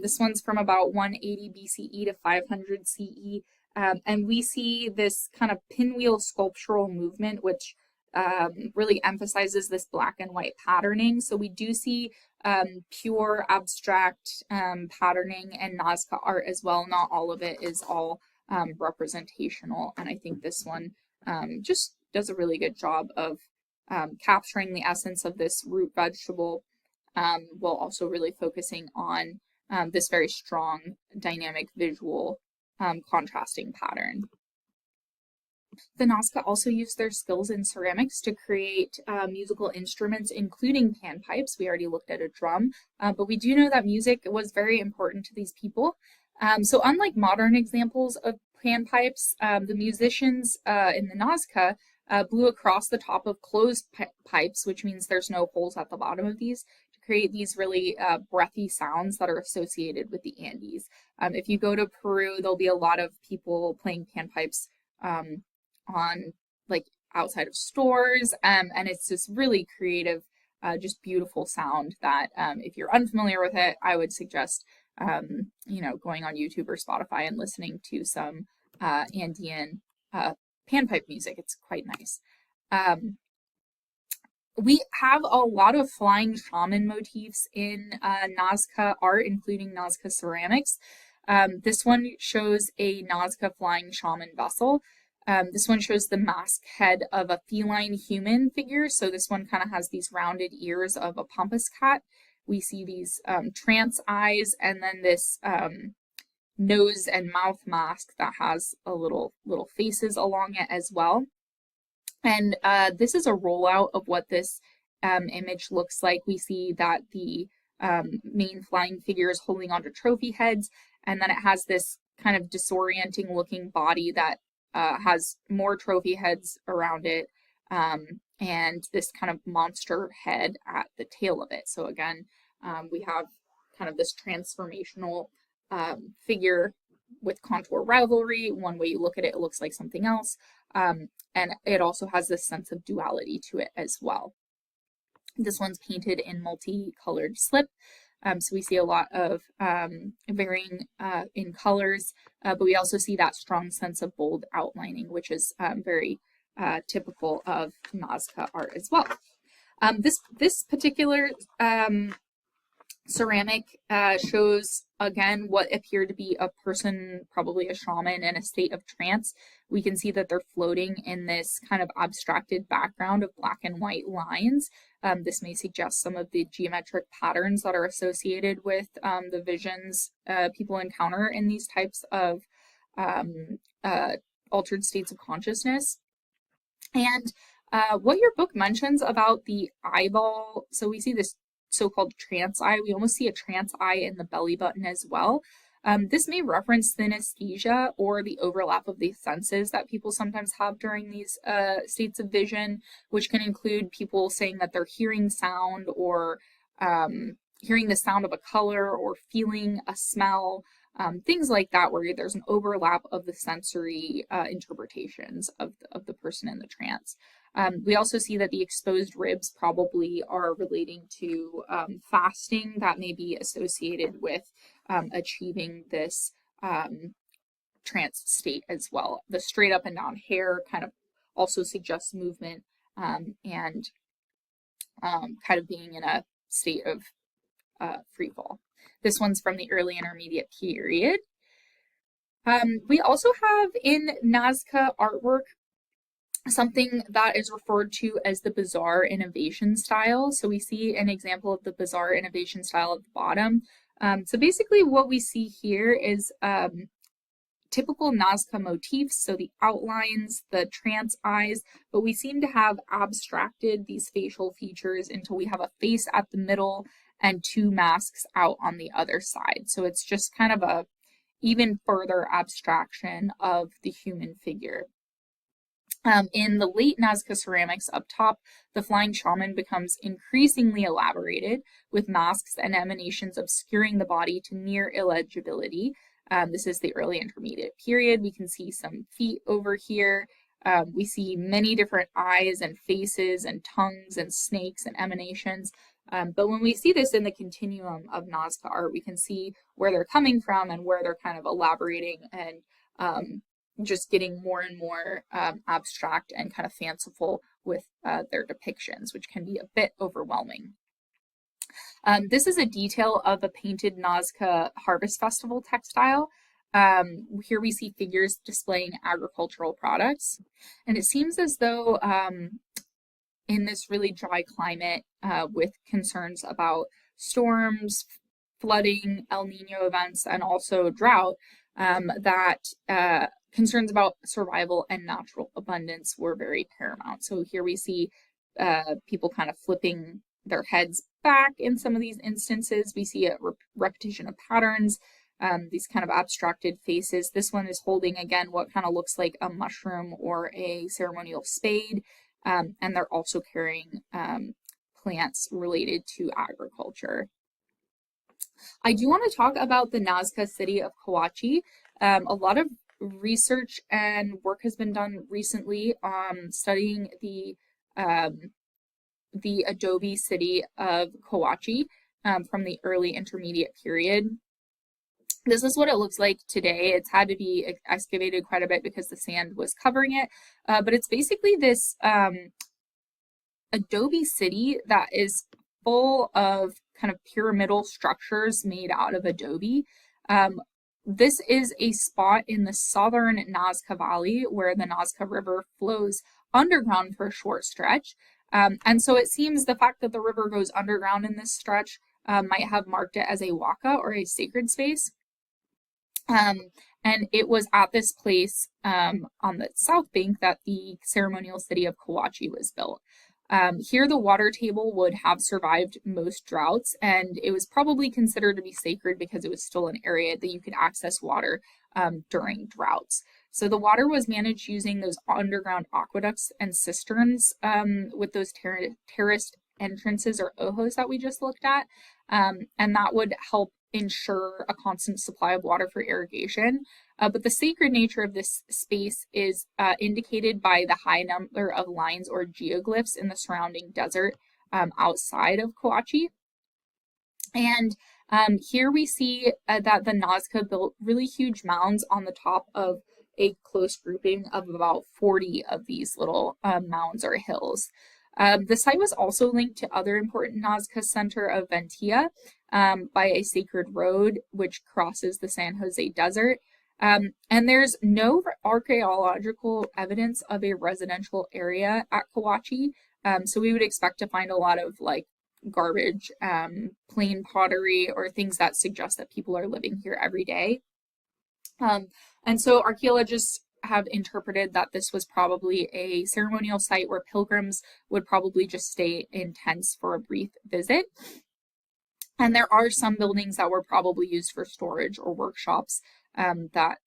S1: This one's from about 180 BCE to 500 CE, and we see this kind of pinwheel sculptural movement, which really emphasizes this black and white patterning. So we do see pure abstract patterning and Nazca art as well. Not all of it is all representational, and I think this one just does a really good job of capturing the essence of this root vegetable while also really focusing on this very strong dynamic visual contrasting pattern. The Nazca also used their skills in ceramics to create musical instruments, including panpipes. We already looked at a drum, but we do know that music was very important to these people. So unlike modern examples of panpipes, the musicians in the Nazca blew across the top of closed pipes, which means there's no holes at the bottom of these, to create these really breathy sounds that are associated with the Andes. If you go to Peru, there'll be a lot of people playing panpipes on like outside of stores, and it's this really creative, just beautiful sound that if you're unfamiliar with it, I would suggest going on YouTube or Spotify and listening to some Andean panpipe music. It's quite nice. We have a lot of flying shaman motifs in Nazca art, including Nazca ceramics. This one shows a Nazca flying shaman vessel. This one shows the mask head of a feline human figure. So this one kind of has these rounded ears of a pampas cat. We see these trance eyes, and then this nose and mouth mask that has a little faces along it as well. And this is a rollout of what this image looks like. We see that the main flying figure is holding onto trophy heads, and then it has this kind of disorienting looking body that has more trophy heads around it, and this kind of monster head at the tail of it. So again, we have kind of this transformational figure with contour rivalry. One way you look at it, it looks like something else. And it also has this sense of duality to it as well. This one's painted in multicolored slip. So we see a lot of varying in colors, but we also see that strong sense of bold outlining, which is very typical of Nazca art as well. This particular ceramic shows, again, what appeared to be a person, probably a shaman, in a state of trance. We can see that they're floating in this kind of abstracted background of black and white lines. This may suggest some of the geometric patterns that are associated with the visions people encounter in these types of um, altered states of consciousness. And what your book mentions about the eyeball, so we see this so-called trance eye. We almost see a trance eye in the belly button as well. This may reference synesthesia or the overlap of the senses that people sometimes have during these states of vision, which can include people saying that they're hearing sound or hearing the sound of a color or feeling a smell. Things like that, where there's an overlap of the sensory interpretations of the person in the trance. We also see that the exposed ribs probably are relating to fasting that may be associated with achieving this trance state as well. The straight up and down hair kind of also suggests movement and kind of being in a state of free fall. This one's from the early intermediate period. We also have in Nasca artwork something that is referred to as the bizarre innovation style. So we see an example of the bizarre innovation style at the bottom. So basically what we see here is typical Nazca motifs, so the outlines, the trance eyes, but we seem to have abstracted these facial features until we have a face at the middle and two masks out on the other side. So it's just kind of a even further abstraction of the human figure. In the late Nazca ceramics up top, the flying shaman becomes increasingly elaborated, with masks and emanations obscuring the body to near illegibility. This is the early intermediate period. We can see some feet over here. We see many different eyes and faces and tongues and snakes and emanations. But when we see this in the continuum of Nazca art, we can see where they're coming from and where they're kind of elaborating and just getting more and more abstract and kind of fanciful with their depictions, which can be a bit overwhelming. This is a detail of a painted Nazca Harvest Festival textile. Here we see figures displaying agricultural products. And it seems as though in this really dry climate with concerns about storms, flooding, El Nino events, and also drought, that concerns about survival and natural abundance were very paramount. So here we see people kind of flipping their heads back in some of these instances. We see a repetition of patterns, these kind of abstracted faces. This one is holding, again, what kind of looks like a mushroom or a ceremonial spade, and they're also carrying plants related to agriculture. I do want to talk about the Nazca city of Kawachi. A lot of research and work has been done recently on studying the adobe city of Kawachi from the early intermediate period. This is what it looks like today. It's had to be excavated quite a bit because the sand was covering it, but it's basically this adobe city that is full of kind of pyramidal structures made out of adobe. This is a spot in the southern Nazca Valley where the Nazca River flows underground for a short stretch. And so it seems the fact that the river goes underground in this stretch might have marked it as a waka or a sacred space. And it was at this place on the south bank that the ceremonial city of Kawachi was built. Here the water table would have survived most droughts, and it was probably considered to be sacred because it was still an area that you could access water during droughts. So the water was managed using those underground aqueducts and cisterns with those terraced entrances or ojos that we just looked at, and that would help ensure a constant supply of water for irrigation. But the sacred nature of this space is indicated by the high number of lines or geoglyphs in the surrounding desert outside of Kawachi. And here we see that the Nazca built really huge mounds on the top of a close grouping of about 40 of these little mounds or hills. The site was also linked to other important Nazca center of Ventia by a sacred road which crosses the San Jose Desert. And there's no archaeological evidence of a residential area at Kawachi. So we would expect to find a lot of like garbage, plain pottery, or things that suggest that people are living here every day. And so archaeologists have interpreted that this was probably a ceremonial site where pilgrims would probably just stay in tents for a brief visit. And there are some buildings that were probably used for storage or workshops that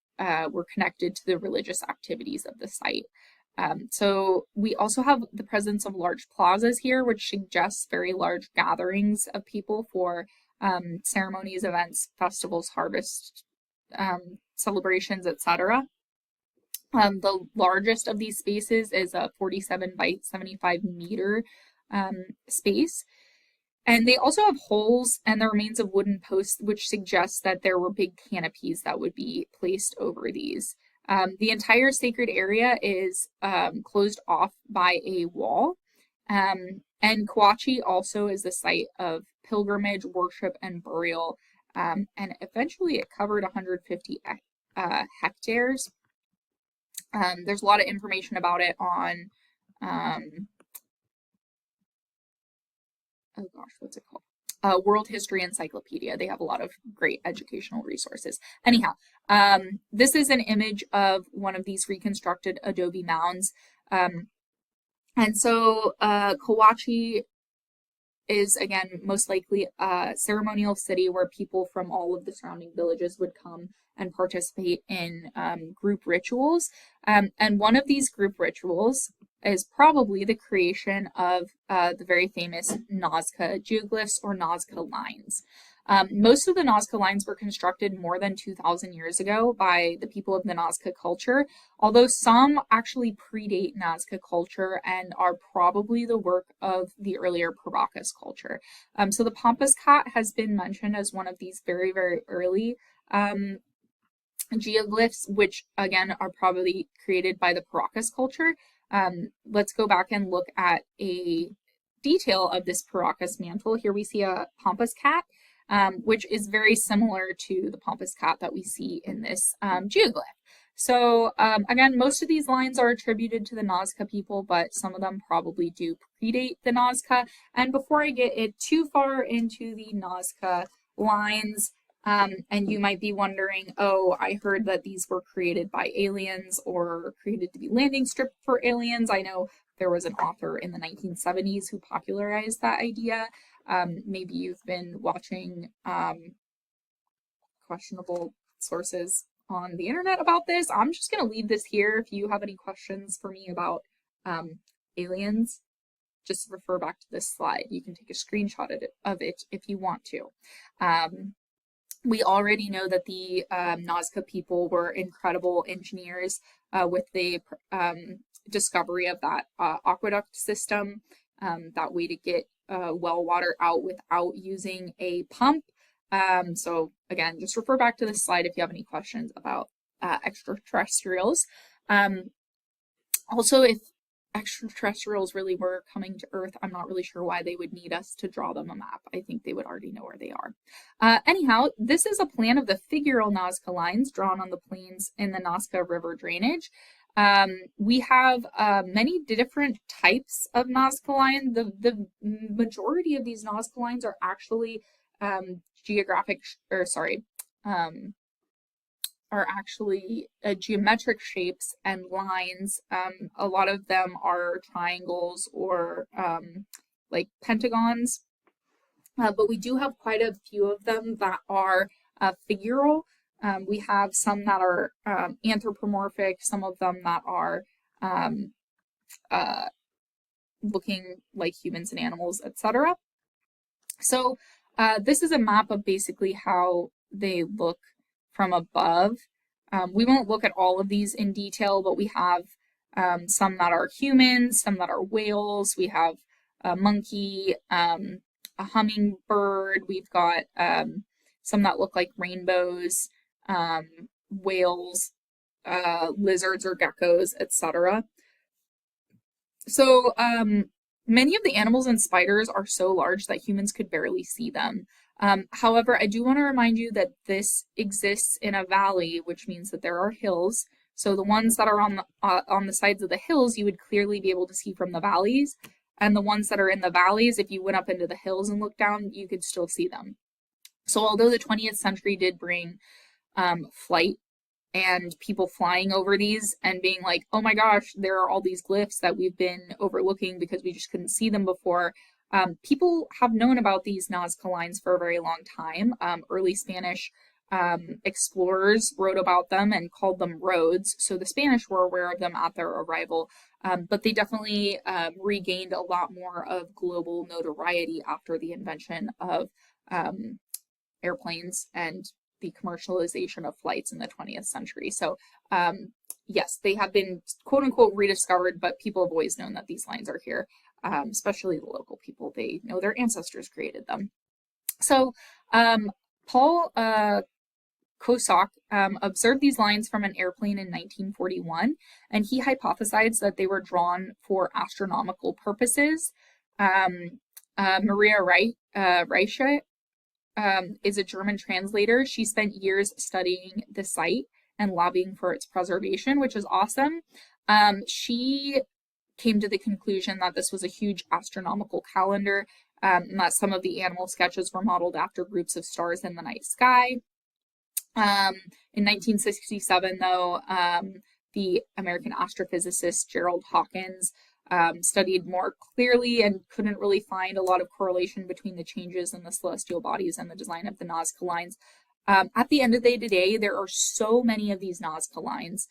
S1: were connected to the religious activities of the site. So we also have the presence of large plazas here, which suggests very large gatherings of people for ceremonies, events, festivals, harvest celebrations, etc. The largest of these spaces is a 47 by 75 meter space. And they also have holes and the remains of wooden posts, which suggests that there were big canopies that would be placed over these. The entire sacred area is closed off by a wall. And Kawachi also is the site of pilgrimage, worship, and burial. And eventually it covered 150 hectares. There's a lot of information about it on, oh gosh, what's it called? World History Encyclopedia. They have a lot of great educational resources. Anyhow, this is an image of one of these reconstructed adobe mounds. And so Kawachi is, again, most likely a ceremonial city where people from all of the surrounding villages would come and participate in group rituals. And one of these group rituals is probably the creation of the very famous Nazca geoglyphs or Nazca lines. Most of the Nazca lines were constructed more than 2,000 years ago by the people of the Nazca culture, although some actually predate Nazca culture and are probably the work of the earlier Paracas culture. So the Pampas cat has been mentioned as one of these very, very early geoglyphs, which again are probably created by the Paracas culture. Let's go back and look at a detail of this Paracas mantle. Here we see a Pampas cat, which is very similar to the Pampas cat that we see in this geoglyph. So again, most of these lines are attributed to the Nazca people, but some of them probably do predate the Nazca. And before I get it too far into the Nazca lines, and you might be wondering, oh, I heard that these were created by aliens or created to be landing strip for aliens. I know there was an author in the 1970s who popularized that idea. Maybe you've been watching questionable sources on the internet about this. I'm just going to leave this here. If you have any questions for me about aliens, just refer back to this slide. You can take a screenshot of it if you want to. We already know that the Nazca people were incredible engineers with the discovery of that aqueduct system, that way to get well water out without using a pump. So again, just refer back to this slide if you have any questions about extraterrestrials. Also, if extraterrestrials really were coming to Earth, I'm not really sure why they would need us to draw them a map. I think they would already know where they are. Anyhow, this is a plan of the figural Nazca lines drawn on the plains in the Nasca River drainage. We have many different types of Nazca line. The majority of these Nazca lines are actually geometric shapes and lines. A lot of them are triangles or like pentagons, but we do have quite a few of them that are figural. We have some that are anthropomorphic, some of them that are looking like humans and animals, etc. So this is a map of basically how they look from above. We won't look at all of these in detail, but we have some that are humans, some that are whales. We have a monkey, a hummingbird. We've got some that look like rainbows, whales, lizards or geckos, etc. So Many of the animals and spiders are so large that humans could barely see them. However, I do want to remind you that this exists in a valley, which means that there are hills. So the ones that are on the sides of the hills, you would clearly be able to see from the valleys. And the ones that are in the valleys, if you went up into the hills and looked down, you could still see them. So although the 20th century did bring flight and people flying over these and being like, oh my gosh, there are all these glyphs that we've been overlooking because we just couldn't see them before. People have known about these Nazca lines for a very long time. Early Spanish explorers wrote about them and called them roads. So the Spanish were aware of them at their arrival, but they definitely regained a lot more of global notoriety after the invention of airplanes and the commercialization of flights in the 20th century. So yes, they have been quote unquote rediscovered, but people have always known that these lines are here, especially the local people. They know their ancestors created them. So Paul Kosak observed these lines from an airplane in 1941, and he hypothesized that they were drawn for astronomical purposes. Maria Reiche is a German translator. She spent years studying the site and lobbying for its preservation, which is awesome. She came to the conclusion that this was a huge astronomical calendar, and that some of the animal sketches were modeled after groups of stars in the night sky. In 1967, though, the American astrophysicist Gerald Hawkins studied more clearly and couldn't really find a lot of correlation between the changes in the celestial bodies and the design of the Nazca lines. At the end of the day, there are so many of these Nazca lines,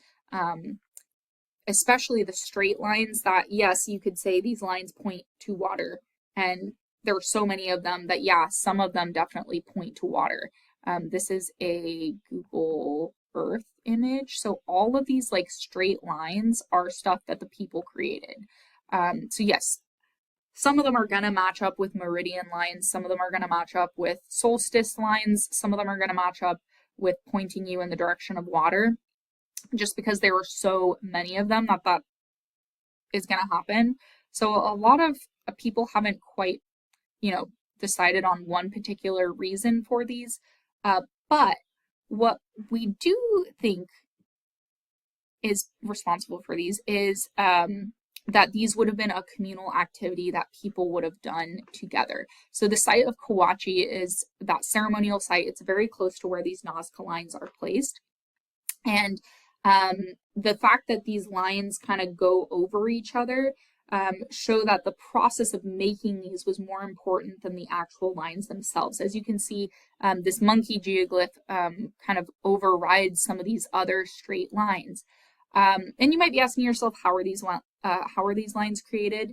S1: especially the straight lines, that yes, you could say these lines point to water, and there are so many of them that, yeah, some of them definitely point to water. This is a Google Earth image. So all of these like straight lines are stuff that the people created. So yes, some of them are going to match up with meridian lines. Some of them are going to match up with solstice lines. Some of them are going to match up with pointing you in the direction of water, just because there are so many of them that is going to happen. So a lot of people haven't quite, decided on one particular reason for these. But what we do think is responsible for these is that these would have been a communal activity that people would have done together. So the site of Kawachi is that ceremonial site. It's very close to where these Nazca lines are placed. And the fact that these lines kind of go over each other show that the process of making these was more important than the actual lines themselves. As you can see, this monkey geoglyph kind of overrides some of these other straight lines. And you might be asking yourself, how are these lines created?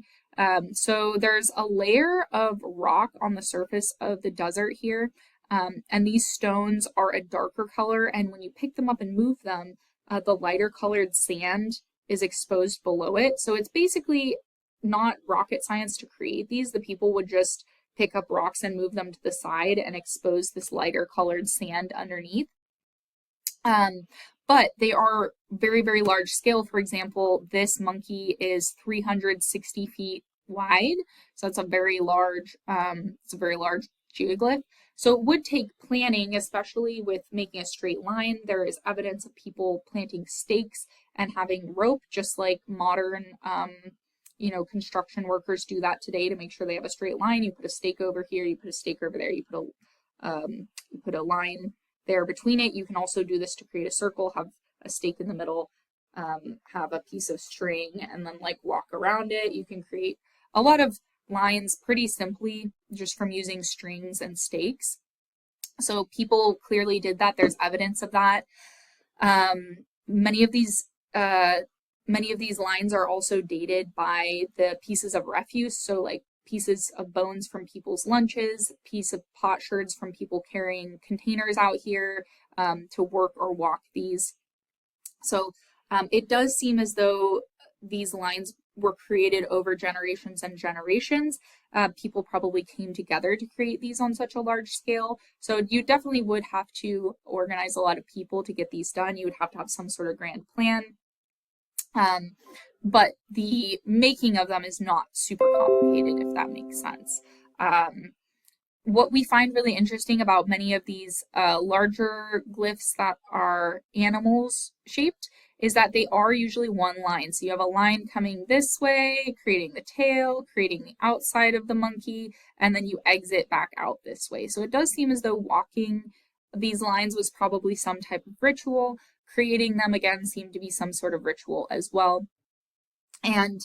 S1: So there's a layer of rock on the surface of the desert here, and these stones are a darker color, and when you pick them up and move them, the lighter colored sand is exposed below it. So it's basically not rocket science to create these. The people would just pick up rocks and move them to the side and expose this lighter colored sand underneath. But they are very, very large scale. For example, this monkey is 360 feet wide. So it's a very large, geoglyph. So it would take planning, especially with making a straight line. There is evidence of people planting stakes and having rope, just like modern, construction workers do that today to make sure they have a straight line. You put a stake over here, you put a stake over there, you put a line there between it. You can also do this to create a circle, have a stake in the middle, have a piece of string, and then like walk around it. You can create a lot of lines pretty simply just from using strings and stakes. So people clearly did that. There's evidence of that. Many of these lines are also dated by the pieces of refuse. So like pieces of bones from people's lunches, piece of potsherds from people carrying containers out here to work or walk these. So it does seem as though these lines were created over generations and generations. People probably came together to create these on such a large scale. So you definitely would have to organize a lot of people to get these done. You would have to have some sort of grand plan. But the making of them is not super complicated, if that makes sense. What we find really interesting about many of these larger glyphs that are animals shaped is that they are usually one line. So you have a line coming this way, creating the tail, creating the outside of the monkey, and then you exit back out this way. So it does seem as though walking these lines was probably some type of ritual. Creating them again seemed to be some sort of ritual as well. And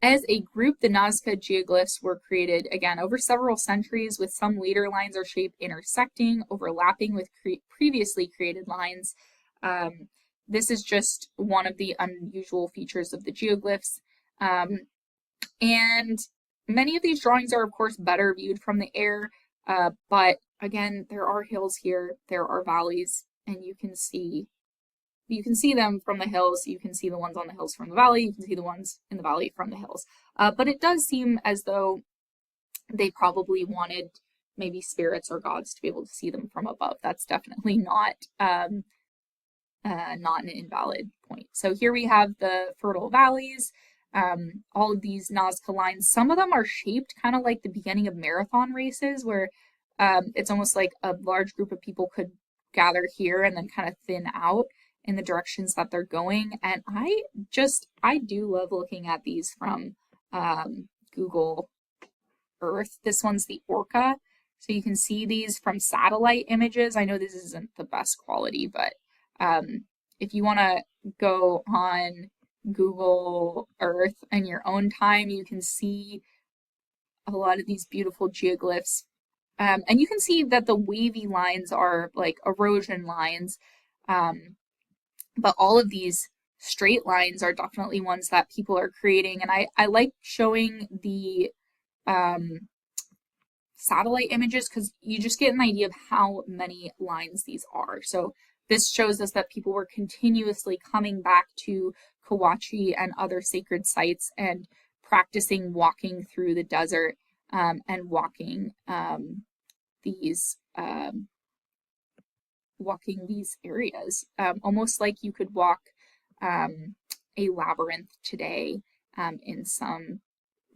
S1: as a group, the Nazca geoglyphs were created, again, over several centuries, with some leader lines or shape intersecting, overlapping with previously created lines. This is just one of the unusual features of the geoglyphs. And many of these drawings are, of course, better viewed from the air, but again, there are hills here, there are valleys, and you can see them from the hills. You can see the ones on the hills from the valley. You can see the ones in the valley from the hills. But it does seem as though they probably wanted maybe spirits or gods to be able to see them from above. That's definitely not an invalid point. So here we have the fertile valleys. All of these Nazca lines. Some of them are shaped kind of like the beginning of marathon races, where it's almost like a large group of people could gather here and then kind of thin out in the directions that they're going. And I do love looking at these from Google Earth. This one's the orca. So you can see these from satellite images. I know this isn't the best quality, but if you want to go on Google Earth in your own time, you can see a lot of these beautiful geoglyphs. And you can see that the wavy lines are like erosion lines. But all of these straight lines are definitely ones that people are creating. And I like showing the satellite images because you just get an idea of how many lines these are. So this shows us that people were continuously coming back to Kawachi and other sacred sites and practicing walking through the desert and walking these areas, almost like you could walk a labyrinth today in some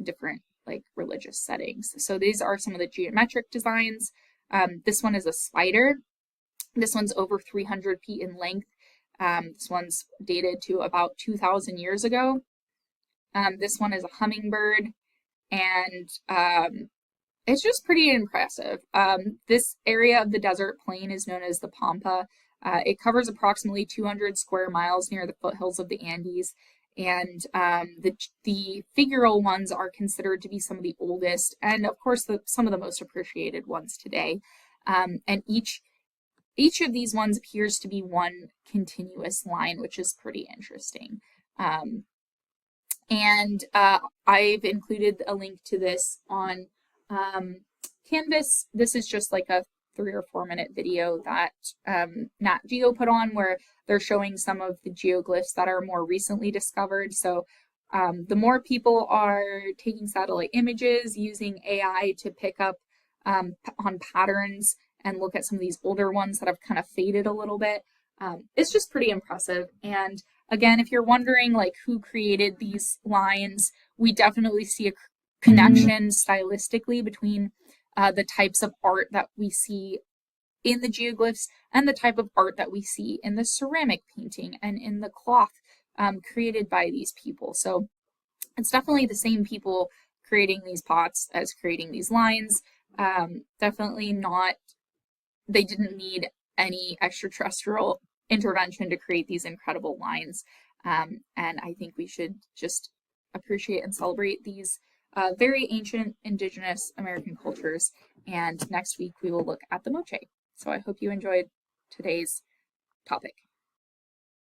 S1: different like religious settings. So these are some of the geometric designs. This one is a spider. This one's over 300 feet in length. This one's dated to about 2,000 years ago. This one is a hummingbird, and it's just pretty impressive. This area of the desert plain is known as the Pampa. It covers approximately 200 square miles near the foothills of the Andes, and the figural ones are considered to be some of the oldest, and of course some of the most appreciated ones today. And each of these ones appears to be one continuous line, which is pretty interesting. And I've included a link to this on Canvas. This is just like a 3 or 4 minute video that Nat Geo put on where they're showing some of the geoglyphs that are more recently discovered. So the more people are taking satellite images, using AI to pick up on patterns and look at some of these older ones that have kind of faded a little bit, it's just pretty impressive. And again, if you're wondering like who created these lines, we definitely see a connection stylistically between the types of art that we see in the geoglyphs and the type of art that we see in the ceramic painting and in the cloth created by these people. So it's definitely the same people creating these pots as creating these lines. Definitely not, they didn't need any extraterrestrial intervention to create these incredible lines. And I think we should just appreciate and celebrate these very ancient indigenous American cultures. And next week we will look at the moche. So I hope you enjoyed today's topic.